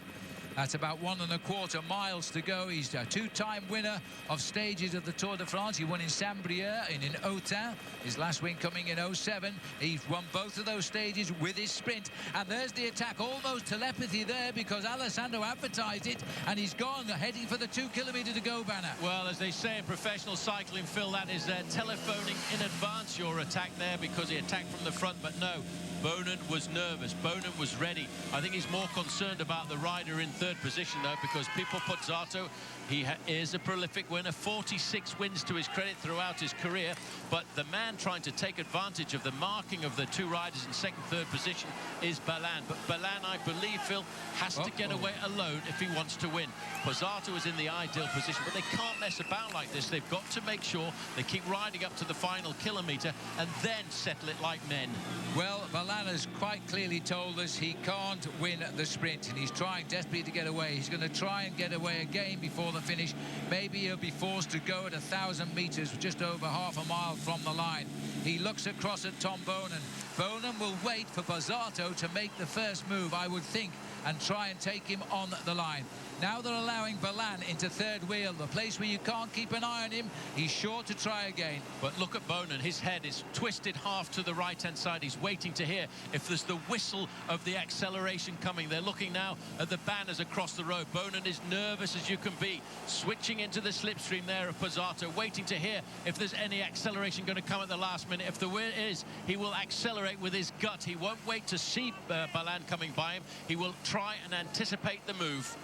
[SPEAKER 1] That's about 1.25 miles to go. He's a 2-time winner of stages of the Tour de France. He won in Saint-Brieuc and in Autun. His last win coming in 07. He's won both of those stages with his sprint. And there's the attack, almost telepathy there because Alessandro advertised it, and he's gone, heading for the 2 kilometre to go banner.
[SPEAKER 2] Well, as they say in professional cycling, Phil, that is telephoning in advance your attack there because he attacked from the front, but no. Boonen was nervous. Boonen was ready. I think he's more concerned about the rider in 3rd position, though, because Pipo Pozzato, he is a prolific winner, 46 wins to his credit throughout his career. But the man trying to take advantage of the marking of the 2 riders in 2nd, 3rd position is Balin. But Balin, I believe, Phil, has to get away alone if he wants to win. Pozzato is in the ideal position, but they can't mess about like this. They've got to make sure they keep riding up to the final kilometre and then settle it like men.
[SPEAKER 1] Well, Balin has quite clearly told us he can't win the sprint, and he's trying desperately to get away. He's going to try and get away again before the finish. Maybe he'll be forced to go at 1,000 metres, just over half a mile from the line. He looks across at Tom Boonen. Boonen will wait for Pozzato to make the first move, I would think, and try and take him on the line. Now they're allowing Balan into third wheel, the place where you can't keep an eye on him. He's sure to try again.
[SPEAKER 2] But look at Bonin. His head is twisted half to the right-hand side. He's waiting to hear if there's the whistle of the acceleration coming. They're looking now at the banners across the road. Bonin is nervous as you can be, switching into the slipstream there of Pozzato, waiting to hear if there's any acceleration going to come at the last minute. If there is, he will accelerate with his gut. He won't wait to see Balan coming by him. He will try and anticipate the move.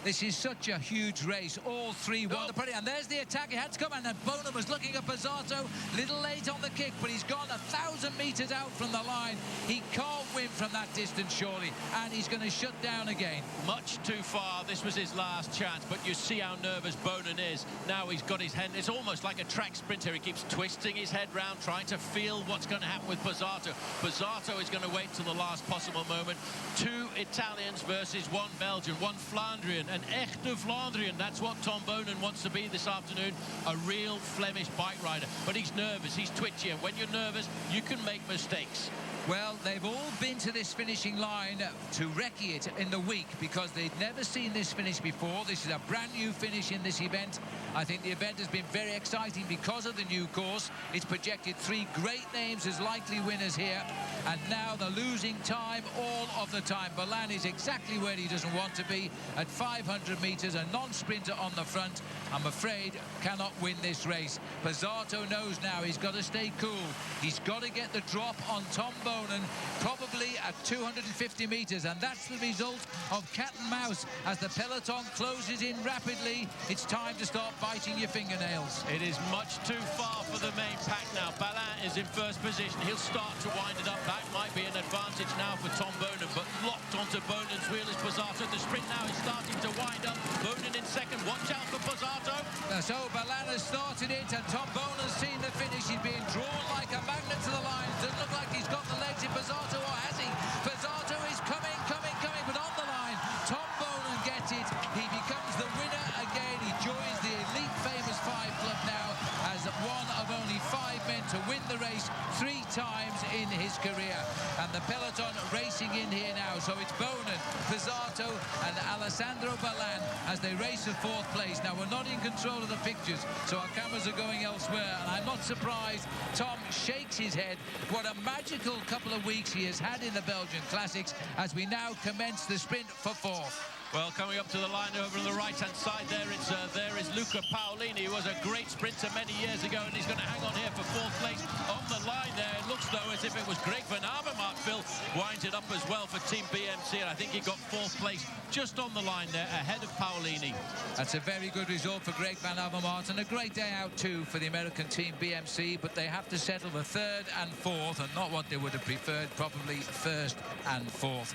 [SPEAKER 1] This is such a huge race. All three want to put it. And there's the attack. He had to come in. And Bonin was looking at Pozzato. Little late on the kick, but he's gone 1,000 metres out from the line. He can't win from that distance, surely. And he's going to shut down again.
[SPEAKER 2] Much too far. This was his last chance. But you see how nervous Bonin is. Now he's got his head. It's almost like a track sprinter. He keeps twisting his head round, trying to feel what's going to happen with Pozzato. Pozzato is going to wait till the last possible moment. 2 Italians versus 1 Belgian, 1 Flandrian. An echte Flandrian, that's what Tom Bonin wants to be this afternoon, a real Flemish bike rider. But he's nervous, he's twitchy, and when you're nervous, you can make mistakes.
[SPEAKER 1] Well, they've all been to this finishing line to recce it in the week because they'd never seen this finish before. This is a brand new finish in this event. I think the event has been very exciting because of the new course. It's projected 3 great names as likely winners here. And now they're losing time all of the time. Balan is exactly where he doesn't want to be at 500 metres, a non-sprinter on the front. I'm afraid cannot win this race. Pozzato knows now he's got to stay cool. He's got to get the drop on Tom Bonin, probably at 250 metres, and that's the result of cat and mouse as the peloton closes in rapidly. It's time to start biting your fingernails.
[SPEAKER 2] It is much too far for the main pack now. Balan is in first position. He'll start to wind it up. That might be an advantage now for Tom Bonin, but locked onto Bonin's wheel is Pozzato. The sprint now is starting to wind up. Bonin in second. Watch out for Pozzato.
[SPEAKER 1] So Balan has started it, and Tom Bonin's seen the finish. He's being drawn like a magnet to the line. Doesn't look like he's got the legs in Pozzato, or has he? Pozzato is coming, but on the line. Tom Bonin gets it. He becomes the winner again. He joins the elite famous 5 club now as one of only 5 men to win the race 3 times in his career. And the peloton racing in here now. So it's Bonin, Pozzato and Alessandro Balan as they race for 4th place. Now we're not in control of the pictures, so our cameras are going elsewhere. And I'm not surprised. Tom shakes his head. What a magical couple of weeks he has had in the Belgian Classics as we now commence the sprint for 4th.
[SPEAKER 2] Well, coming up to the line over on the right-hand side there, there is Luca Paolini, who was a great sprinter many years ago, and he's going to hang on here for 4th place. On the line there, it looks though as if it was Greg van Avermaet. Phil winds it up as well for Team BMC, and I think he got 4th place just on the line there, ahead of Paolini.
[SPEAKER 1] That's a very good result for Greg van Avermaet, and a great day out too for the American Team BMC, but they have to settle for 3rd and 4th, and not what they would have preferred, probably 1st and 4th.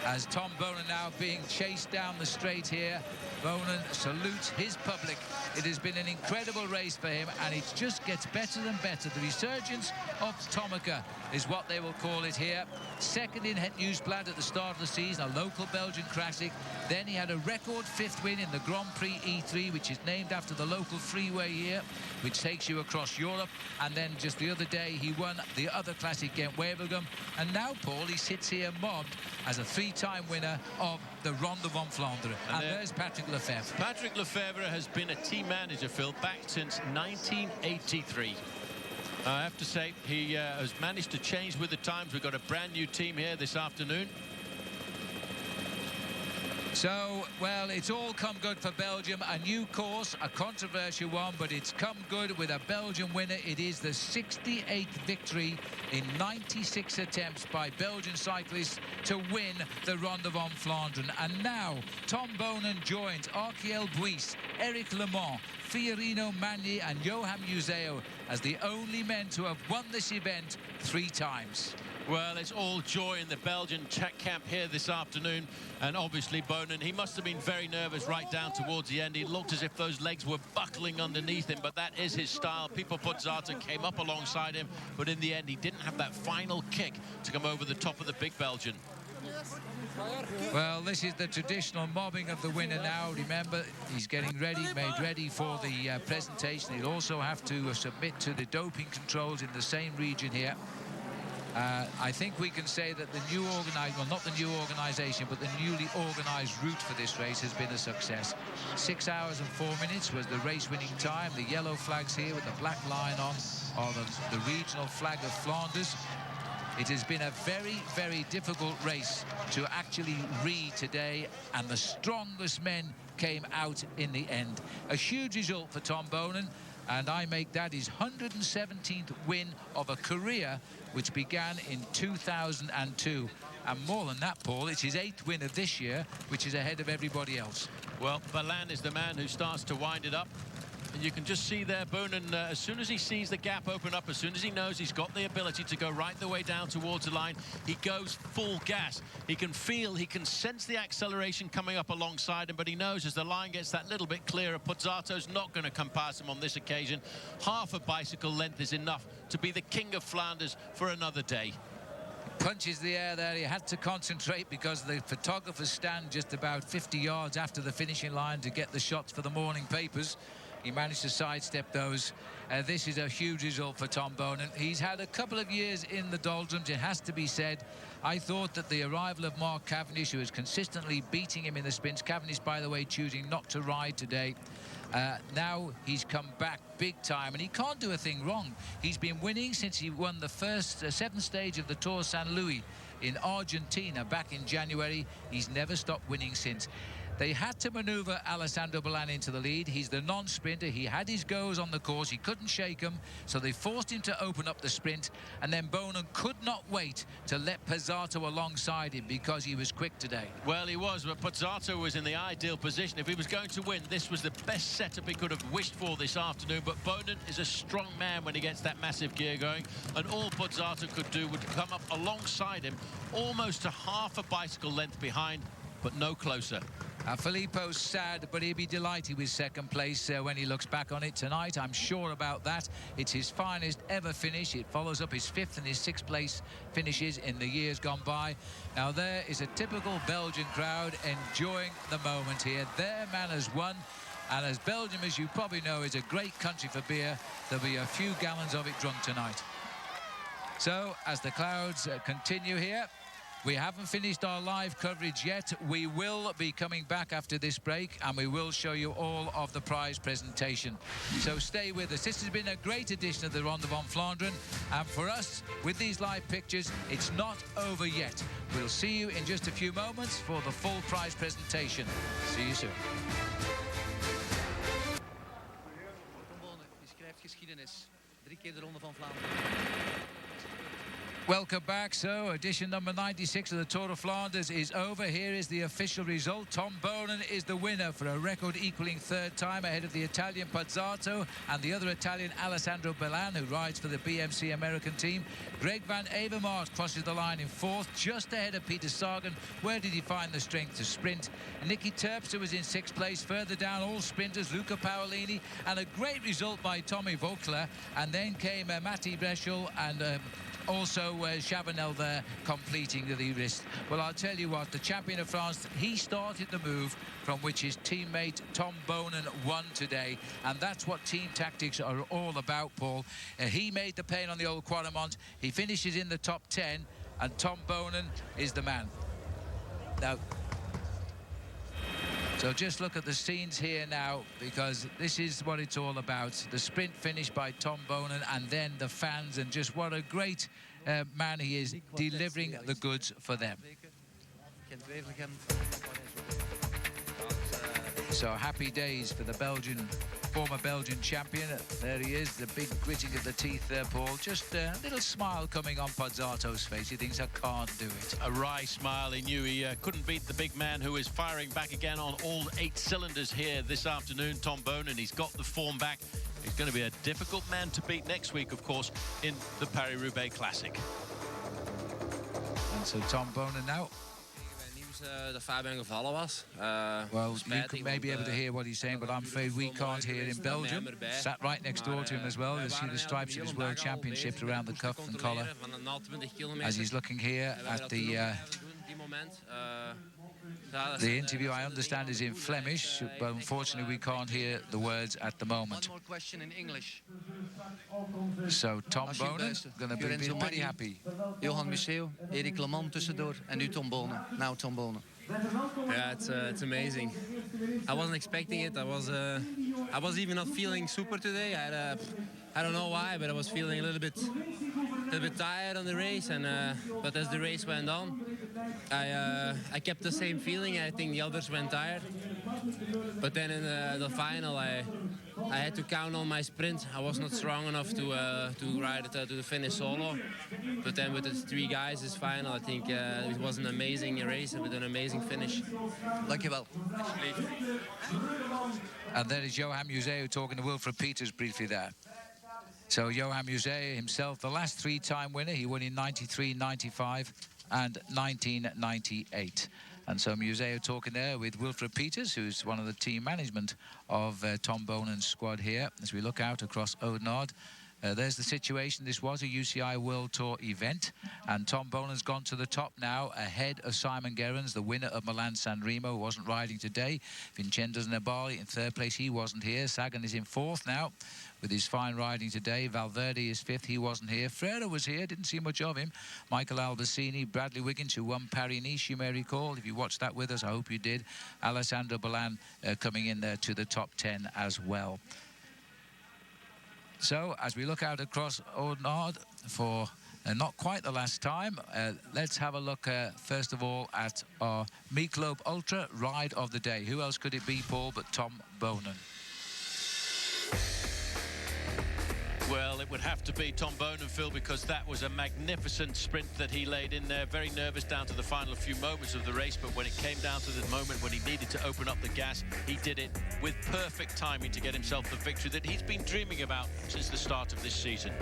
[SPEAKER 1] As Tom Bonin now being chased down the straight here. Bonin salutes his public. It has been an incredible race for him, and it just gets better and better. The resurgence of Tomica is what they will call it here. 2nd in Het Nieuwsblad at the start of the season, a local Belgian classic. Then he had a record 5th win in the Grand Prix E3, which is named after the local freeway here, which takes you across Europe. And then just the other day, he won the other classic, Gent-Wevelgem. And now, Paul, he sits here mobbed as a 3-time winner of the Ronde van Vlaanderen. And there's Patrick Lefevere.
[SPEAKER 2] Patrick Lefevere has been a team manager, Phil, back since 1983. I have to say, he has managed to change with the times. We've got a brand new team here this afternoon.
[SPEAKER 1] So, well, it's all come good for Belgium. A new course, a controversial one, but it's come good with a Belgian winner. It is the 68th victory in 96 attempts by Belgian cyclists to win the Ronde van Vlaanderen. And now, Tom Bonin joins Arkiel Buys, Eric Le Mans, Fiorino Magni and Johan Museo as the only men to have won this event 3 times.
[SPEAKER 2] Well, it's all joy in the Belgian camp here this afternoon. And obviously Bonin, he must have been very nervous right down towards the end. He looked as if those legs were buckling underneath him, but that is his style. Pipo Pozzato came up alongside him, but in the end he didn't have that final kick to come over the top of the big Belgian.
[SPEAKER 1] Well, this is the traditional mobbing of the winner now. Remember, he's getting ready, made ready for the presentation. He'll also have to submit to the doping controls in the same region here. I think we can say that the new well, not the new organisation, but the newly organised route for this race has been a success. 6 hours and 4 minutes was the race-winning time. The yellow flags here with the black line on are the regional flag of Flanders. It has been a very, very difficult race to actually read today, and the strongest men came out in the end. A huge result for Tom Bonen, and I make that his 117th win of a career which began in 2002. And more than that, Paul, it's his 8th win of this year, which is ahead of everybody else.
[SPEAKER 2] Well, Balan is the man who starts to wind it up. And you can just see there, Bonen, as soon as he sees the gap open up, as soon as he knows he's got the ability to go right the way down towards the line, he goes full gas. He can feel, he can sense the acceleration coming up alongside him, but he knows as the line gets that little bit clearer, Pozzato's not going to come past him on this occasion. Half a bicycle length is enough to be the king of Flanders for another day.
[SPEAKER 1] Punches the air there. He had to concentrate because the photographers stand just about 50 yards after the finishing line to get the shots for the morning papers. He managed to sidestep those. This is a huge result for Tom Bonen. He's had a couple of years in the doldrums, it has to be said. I thought that the arrival of Mark Cavendish, who is consistently beating him in the sprints, Cavendish, by the way, choosing not to ride today. Now he's come back big time, and he can't do a thing wrong. He's been winning since he won the first 7th stage of the Tour San Luis in Argentina back in January. He's never stopped winning since. They had to manoeuvre Alessandro Balan into the lead. He's the non-sprinter. He had his goes on the course. He couldn't shake him, so they forced him to open up the sprint, and then Bonen could not wait to let Pozzato alongside him because he was quick today.
[SPEAKER 2] Well, he was, but Pozzato was in the ideal position. If he was going to win, this was the best setup he could have wished for this afternoon, but Bonen is a strong man when he gets that massive gear going, and all Pozzato could do would come up alongside him, almost a half a bicycle length behind, but no closer.
[SPEAKER 1] Filippo's sad, but he'll be delighted with second place when he looks back on it tonight. I'm sure about that. It's his finest ever finish. It follows up his 5th and his 6th place finishes in the years gone by. Now there is a typical Belgian crowd enjoying the moment here. Their man has won. And as Belgium, as you probably know, is a great country for beer, there'll be a few gallons of it drunk tonight. So as the clouds continue here, we haven't finished our live coverage yet. We will be coming back after this break, and we will show you all of the prize presentation. So stay with us. This has been a great edition of the Ronde van Vlaanderen, and for us, with these live pictures, it's not over yet. We'll see you in just a few moments for the full prize presentation. See you soon. Welcome back. So edition number 96 of the Tour of Flanders is over. Here is the official result. Tom Bonen is the winner for a record equaling 3rd time ahead of the Italian Pozzato and the other Italian Alessandro Balan, who rides for the BMC American team. Greg van Avermaet crosses the line in 4th, just ahead of Peter Sagan. Where did he find the strength to sprint? Nicky Terpstra was in 6th place. Further down, all sprinters, Luca Paolini, and a great result by Tommy Vogler. And then came Matti Breschel and also Chavanel there completing the wrist. Well, I'll tell you what, the champion of France, he started the move from which his teammate Tom Bonen won today, and that's what team tactics are all about, Paul. He made the pain on the old Quaremont. He finishes in the top 10, and Tom Bonen is the man. Now, so just look at the scenes here now, because this is what it's all about. The sprint finish by Tom Bonen, and then the fans, and just what a great man he is, delivering the goods for them. So happy days for the former Belgian champion. There he is, the big gritting of the teeth there, Paul. Just a little smile coming on Pozzato's face. He thinks, I can't do it.
[SPEAKER 2] A wry smile. He knew he couldn't beat the big man who is firing back again on all 8 cylinders here this afternoon, Tom Bonen. He's got the form back. He's going to be a difficult man to beat next week, of course, in the Paris-Roubaix Classic.
[SPEAKER 1] And so Tom Bonen now.
[SPEAKER 8] Dat Fabian gevallen was.
[SPEAKER 1] Well, you can maybe be able to hear what he's saying, but I'm afraid we can't hear in Belgium. Sat right next door to him as well. You see the stripes of his World Championships around the cuff and collar. As he's looking here at the The interview, I understand, is in Flemish, but unfortunately we can't hear the words at the moment.
[SPEAKER 9] One more question in English.
[SPEAKER 1] So Tom Bonen going to be pretty happy.
[SPEAKER 9] Johan Museeuw, Erik Leman tussendoor en nu Tom Bonen. Now Tom Bonen.
[SPEAKER 8] Yeah, it's amazing. I wasn't expecting it. I was even not feeling super today. I don't know why, but I was feeling a little bit tired on the race. And but as the race went on, I kept the same feeling. I think the others went tired. But then in the final, I had to count on my sprint. I was not strong enough to ride it to the finish solo. But then with the three guys, this final, I think it was an amazing race with an amazing finish.
[SPEAKER 9] Dankjewel.
[SPEAKER 1] And there is Johan Museeuw talking to Wilfred Peters briefly there. So Johan Museeuw himself, the last three-time winner. He won in 93, 95 and 1998. And so Museeuw talking there with Wilfred Peters, who's one of the team management of Tom Bonen's squad here. As we look out across Oudenaarde, there's the situation. This was a UCI World Tour event, and Tom Bonen's gone to the top now, ahead of Simon Gerrans, the winner of Milan-San Remo, who wasn't riding today. Vincenzo Nibali in third place, he wasn't here. Sagan is in fourth now, with his fine riding today. Valverde is fifth, he wasn't here. Freire was here, didn't see much of him. Michael Albacini, Bradley Wiggins, who won Paris-Nice, you may recall. If you watched that with us, I hope you did. Alessandro Ballan coming in there to the top 10 as well. So, as we look out across Oudenaarde for not quite the last time, let's have a look, first of all, at our Michelob Ultra ride of the day. Who else could it be, Paul, but Tom Bonen?
[SPEAKER 2] Well, it would have to be Tom Bonen, Phil, because that was a magnificent sprint that he laid in there. Very nervous down to the final few moments of the race, but when it came down to the moment when he needed to open up the gas, he did it with perfect timing to get himself the victory that he's been dreaming about since the start of this season.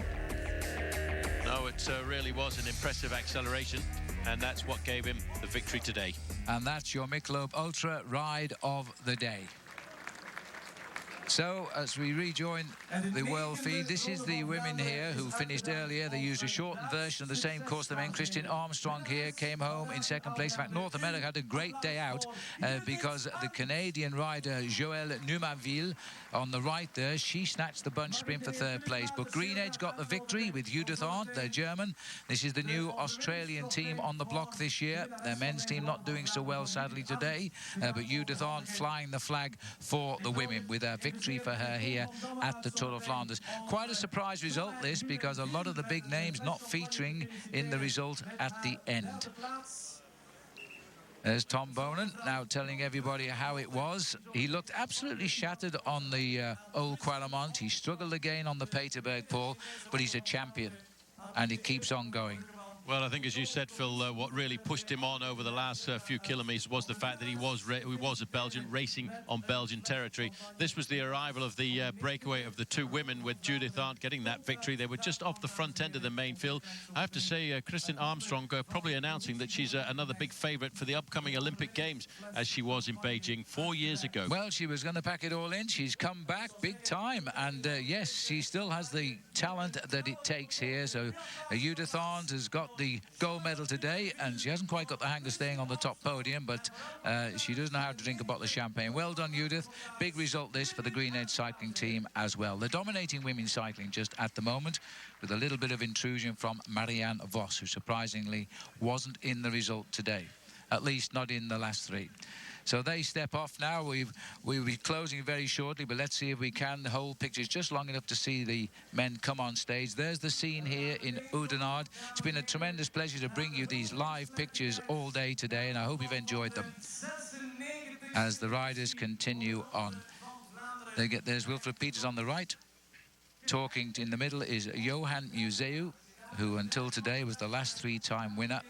[SPEAKER 2] No, it really was an impressive acceleration, and that's what gave him the victory today.
[SPEAKER 1] And that's your Michelob Ultra ride of the day. So, as we rejoin the world feed, this is the women here who finished earlier. They used a shortened version of the same course the men. Christian Armstrong here came home in second place. In fact, North America had a great day out because the Canadian rider Joëlle Numanville on the right there, she snatched the bunch sprint for third place. But Green Edge got the victory with Judith Arndt, their German. This is the new Australian team on the block this year. Their men's team not doing so well, sadly, today. But Judith Arndt flying the flag for the women with a victory for her here at the Tour of Flanders. Quite a surprise result, this, because a lot of the big names not featuring in the result at the end. There's Tom Bonen now telling everybody how it was. He looked absolutely shattered on the Old Quaremont. He struggled again on the Peterberg, Paul, but he's a champion, and he keeps on going.
[SPEAKER 2] Well, I think, as you said, Phil, what really pushed him on over the last few kilometres was the fact that he was a Belgian, racing on Belgian territory. This was the arrival of the breakaway of the two women, with Judith Arndt getting that victory. They were just off the front end of the main field. I have to say, Christian Armstrong probably announcing that she's another big favourite for the upcoming Olympic Games, as she was in Beijing 4 years ago.
[SPEAKER 1] Well, she was going to pack it all in. She's come back big time. And, yes, she still has the talent that it takes here. So Judith Arndt has got the gold medal today, and she hasn't quite got the hang of staying on the top podium, but she does know how to drink a bottle of champagne. Well done, Judith. Big result this for the Green Edge cycling team as well. They're dominating women's cycling just at the moment, with a little bit of intrusion from Marianne Vos, who surprisingly wasn't in the result today, at least not in the last three. So they step off now. We'll be closing very shortly, but let's see if we can hold pictures just long enough to see the men come on stage. There's the scene here in Oudenaarde. It's been a tremendous pleasure to bring you these live pictures all day today, and I hope you've enjoyed them as the riders continue on. There's Wilfred Peters on the right. Talking in the middle is Johan Museeuw, who until today was the last three-time winner.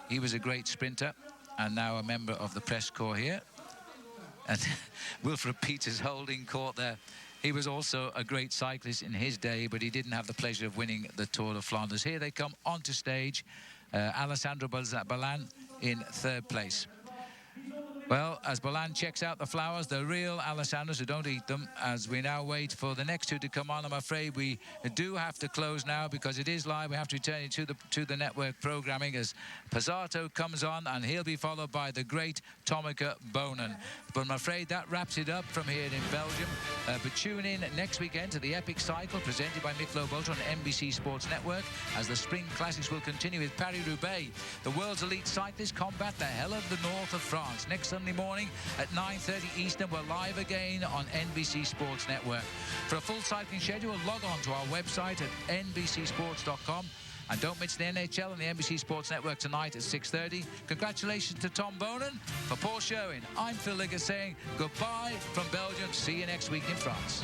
[SPEAKER 1] He was a great sprinter, and now a member of the press corps here. And Wilfred Peters holding court there. He was also a great cyclist in his day, but he didn't have the pleasure of winning the Tour of Flanders. Here they come onto stage. Alessandro Ballan in third place. Well, as Bolan checks out the flowers, the real Alessandros, who don't eat them, as we now wait for the next two to come on. I'm afraid we do have to close now because it is live. We have to return you to the network programming as Pizzato comes on, and he'll be followed by the great Tomica Bonen. But I'm afraid that wraps it up from here in Belgium. But tune in next weekend to the Epic Cycle presented by Michelob Ultra on NBC Sports Network as the Spring Classics will continue with Paris-Roubaix. The world's elite cyclists combat the hell of the north of France. Next Sunday morning at 9:30 Eastern, we're live again on NBC Sports Network. For a full cycling schedule, log on to our website at nbcsports.com. And don't miss the NHL and the NBC Sports Network tonight at 6:30. Congratulations to Tom Bonen. For Paul Sherwin, I'm Phil Liggett saying goodbye from Belgium. See you next week in France.